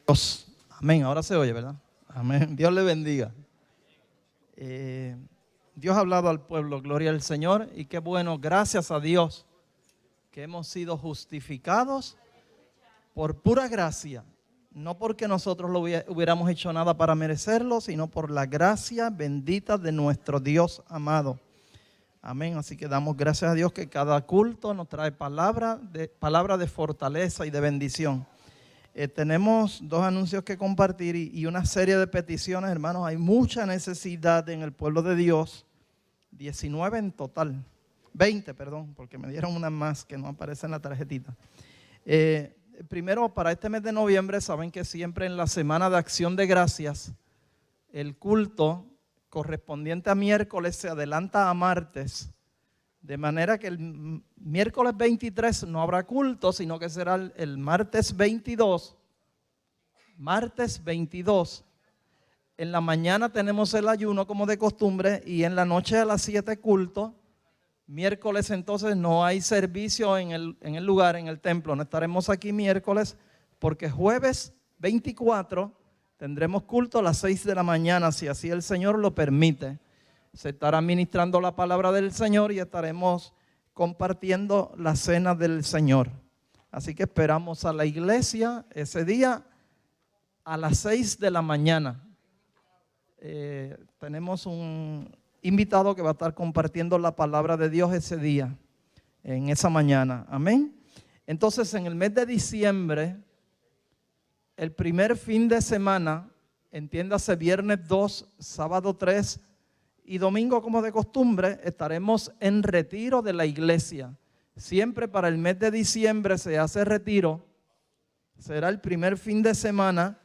Dios. Amén. Ahora se oye, ¿verdad? Amén. Dios le bendiga. Dios ha hablado al pueblo, gloria al Señor, y qué bueno, gracias a Dios, que hemos sido justificados por pura gracia, no porque nosotros lo hubiéramos hecho nada para merecerlo, sino por la gracia bendita de nuestro Dios amado. Amén. Así que damos gracias a Dios que cada culto nos trae palabra de fortaleza y de bendición. Tenemos dos anuncios que compartir y una serie de peticiones, hermanos. Hay mucha necesidad en el pueblo de Dios. 19 en total. 20, perdón, porque me dieron una más que no aparece en la tarjetita. Primero, para este mes de noviembre, saben que siempre en la Semana de Acción de Gracias, el culto correspondiente a miércoles se adelanta a martes. De manera que el miércoles 23 no habrá culto, sino que será el martes 22. Martes 22. En la mañana tenemos el ayuno como de costumbre y en la noche a las 7 culto. Miércoles entonces no hay servicio en el lugar, en el templo. No estaremos aquí miércoles porque jueves 24 tendremos culto a las 6 de la mañana, si así el Señor lo permite. Se estará ministrando la palabra del Señor y estaremos compartiendo la cena del Señor. Así que esperamos a la iglesia ese día a las 6 de la mañana. Tenemos un invitado que va a estar compartiendo la palabra de Dios ese día, en esa mañana. Amén. Entonces, en el mes de diciembre, el primer fin de semana, entiéndase viernes 2, sábado 3 y domingo, como de costumbre, estaremos en retiro de la iglesia. Siempre para el mes de diciembre se hace retiro. Será el primer fin de semana,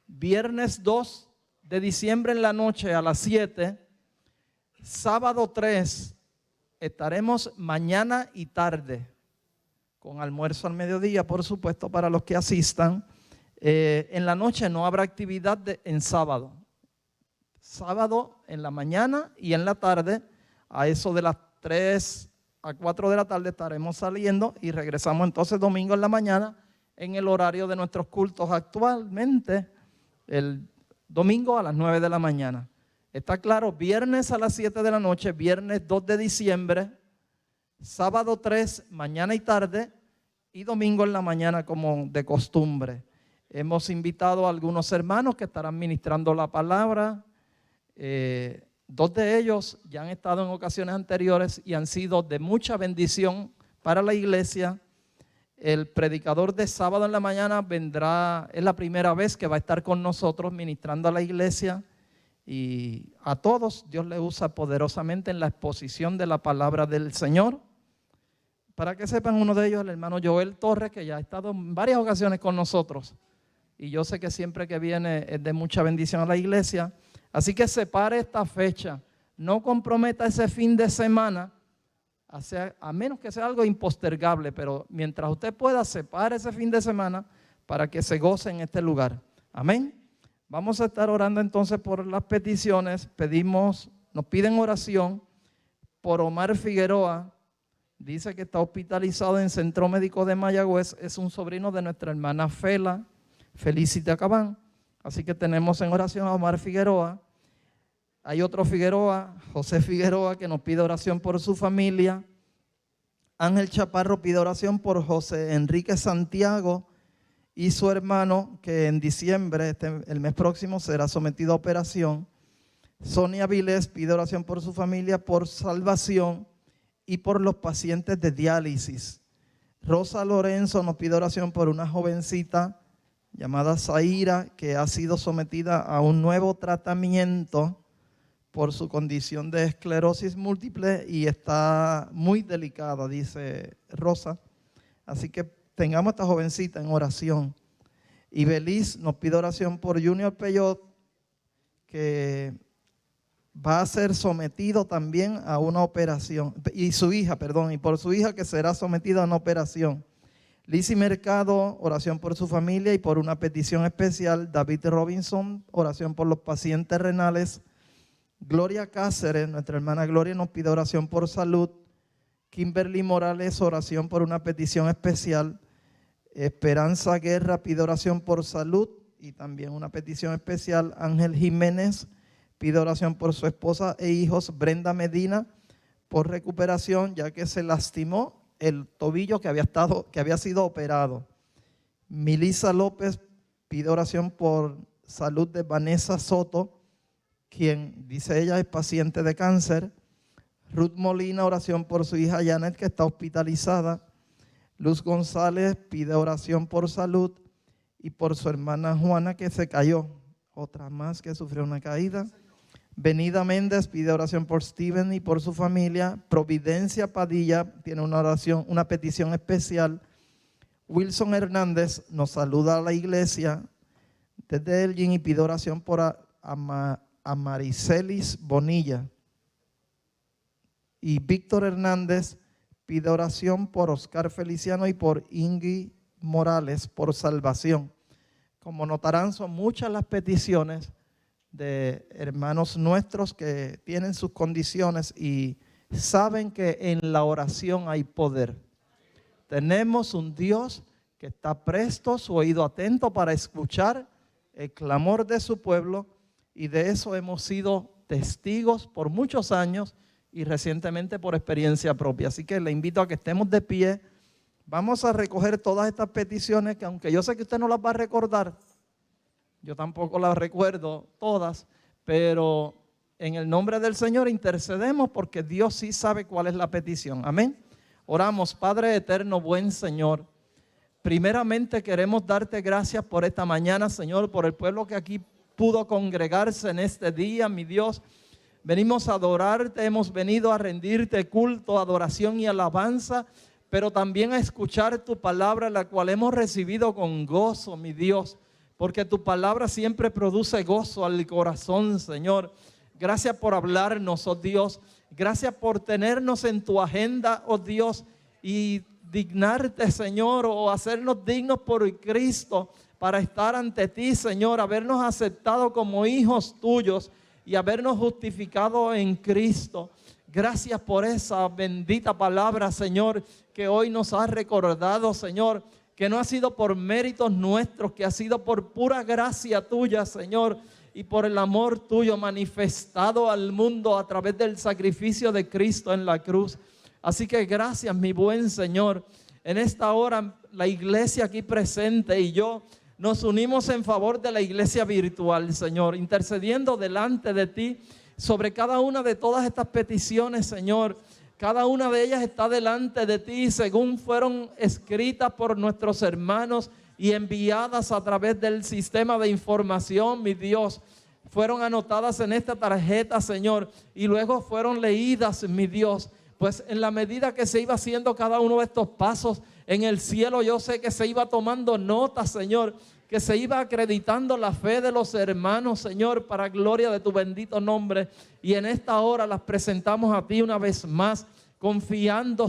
viernes 2 de diciembre en la noche a las 7. Sábado 3 estaremos mañana y tarde, con almuerzo al mediodía, por supuesto, para los que asistan. En la noche no habrá actividad en sábado. Sábado en la mañana y en la tarde, a eso de las 3 a 4 de la tarde estaremos saliendo y regresamos entonces domingo en la mañana en el horario de nuestros cultos actualmente, el domingo a las 9 de la mañana. Está claro, viernes a las 7 de la noche, viernes 2 de diciembre, sábado 3, mañana y tarde, y domingo en la mañana como de costumbre. Hemos invitado a algunos hermanos que estarán ministrando la palabra. 2 de ellos ya han estado en ocasiones anteriores y han sido de mucha bendición para la iglesia. El predicador de sábado en la mañana vendrá, es la primera vez que va a estar con nosotros ministrando a la iglesia, y a todos Dios le usa poderosamente en la exposición de la palabra del Señor. Para que sepan, uno de ellos, el hermano Joel Torres, que ya ha estado en varias ocasiones con nosotros, y yo sé que siempre que viene es de mucha bendición a la iglesia. Así que separe esta fecha, no comprometa ese fin de semana, a menos que sea algo impostergable, pero mientras usted pueda, separe ese fin de semana para que se goce en este lugar. Amén. Vamos a estar orando entonces por las peticiones. Nos piden oración por Omar Figueroa. Dice que está hospitalizado en Centro Médico de Mayagüez. Es un sobrino de nuestra hermana Felicity Acabán. Así que tenemos en oración a Omar Figueroa. Hay otro Figueroa, José Figueroa, que nos pide oración por su familia. Ángel Chaparro pide oración por José Enrique Santiago y su hermano, que en diciembre, el mes próximo, será sometido a operación. Sonia Vilés pide oración por su familia, por salvación y por los pacientes de diálisis. Rosa Lorenzo nos pide oración por una jovencita llamada Zaira, que ha sido sometida a un nuevo tratamiento por su condición de esclerosis múltiple y está muy delicada, dice Rosa. Así que tengamos a esta jovencita en oración. Y Beliz nos pide oración por Junior Peyot, que va a ser sometido también a una operación, y por su hija que será sometida a una operación. Lizzy Mercado, oración por su familia y por una petición especial. David Robinson, oración por los pacientes renales. Gloria Cáceres, nuestra hermana Gloria, nos pide oración por salud. Kimberly Morales, oración por una petición especial. Esperanza Guerra pide oración por salud y también una petición especial. Ángel Jiménez pide oración por su esposa e hijos. Brenda Medina por recuperación, ya que se lastimó el tobillo que había sido operado. Milisa López pide oración por salud de Vanessa Soto, quien dice ella es paciente de cáncer. Ruth Molina, oración por su hija Janet, que está hospitalizada. Luz González pide oración por salud y por su hermana Juana, que se cayó. Otra más que sufrió una caída. Benida Méndez pide oración por Steven y por su familia. Providencia Padilla tiene una oración, una petición especial. Wilson Hernández nos saluda a la iglesia desde Elgin y pide oración por a Maricelis Bonilla. Y Víctor Hernández pide oración por Oscar Feliciano y por Ingui Morales por salvación. Como notarán, son muchas las peticiones de hermanos nuestros que tienen sus condiciones y saben que en la oración hay poder. Tenemos un Dios que está presto, su oído atento para escuchar el clamor de su pueblo, y de eso hemos sido testigos por muchos años y recientemente por experiencia propia. Así que le invito a que estemos de pie. Vamos a recoger todas estas peticiones que, aunque yo sé que usted no las va a recordar, yo tampoco las recuerdo todas, pero en el nombre del Señor intercedemos porque Dios sí sabe cuál es la petición. Amén. Oramos. Padre eterno, buen Señor, primeramente queremos darte gracias por esta mañana, Señor, por el pueblo que aquí pudo congregarse en este día, mi Dios. Venimos a adorarte, hemos venido a rendirte culto, adoración y alabanza, pero también a escuchar tu palabra, la cual hemos recibido con gozo, mi Dios, porque tu palabra siempre produce gozo al corazón, Señor. Gracias por hablarnos, oh Dios. Gracias por tenernos en tu agenda, oh Dios, y dignarte, Señor, o hacernos dignos por Cristo para estar ante ti, Señor, habernos aceptado como hijos tuyos y habernos justificado en Cristo. Gracias por esa bendita palabra, Señor, que hoy nos has recordado, Señor, que no ha sido por méritos nuestros, que ha sido por pura gracia tuya, Señor, y por el amor tuyo manifestado al mundo a través del sacrificio de Cristo en la cruz. Así que gracias, mi buen Señor. En esta hora la iglesia aquí presente y yo nos unimos en favor de la iglesia virtual, Señor, intercediendo delante de ti sobre cada una de todas estas peticiones, Señor. Cada una de ellas está delante de ti según fueron escritas por nuestros hermanos y enviadas a través del sistema de información, mi Dios. Fueron anotadas en esta tarjeta, Señor, y luego fueron leídas, mi Dios. Pues en la medida que se iba haciendo cada uno de estos pasos en el cielo, yo sé que se iba tomando nota, Señor, que se iba acreditando la fe de los hermanos, Señor, para gloria de tu bendito nombre. Y en esta hora las presentamos a ti una vez más, confiando,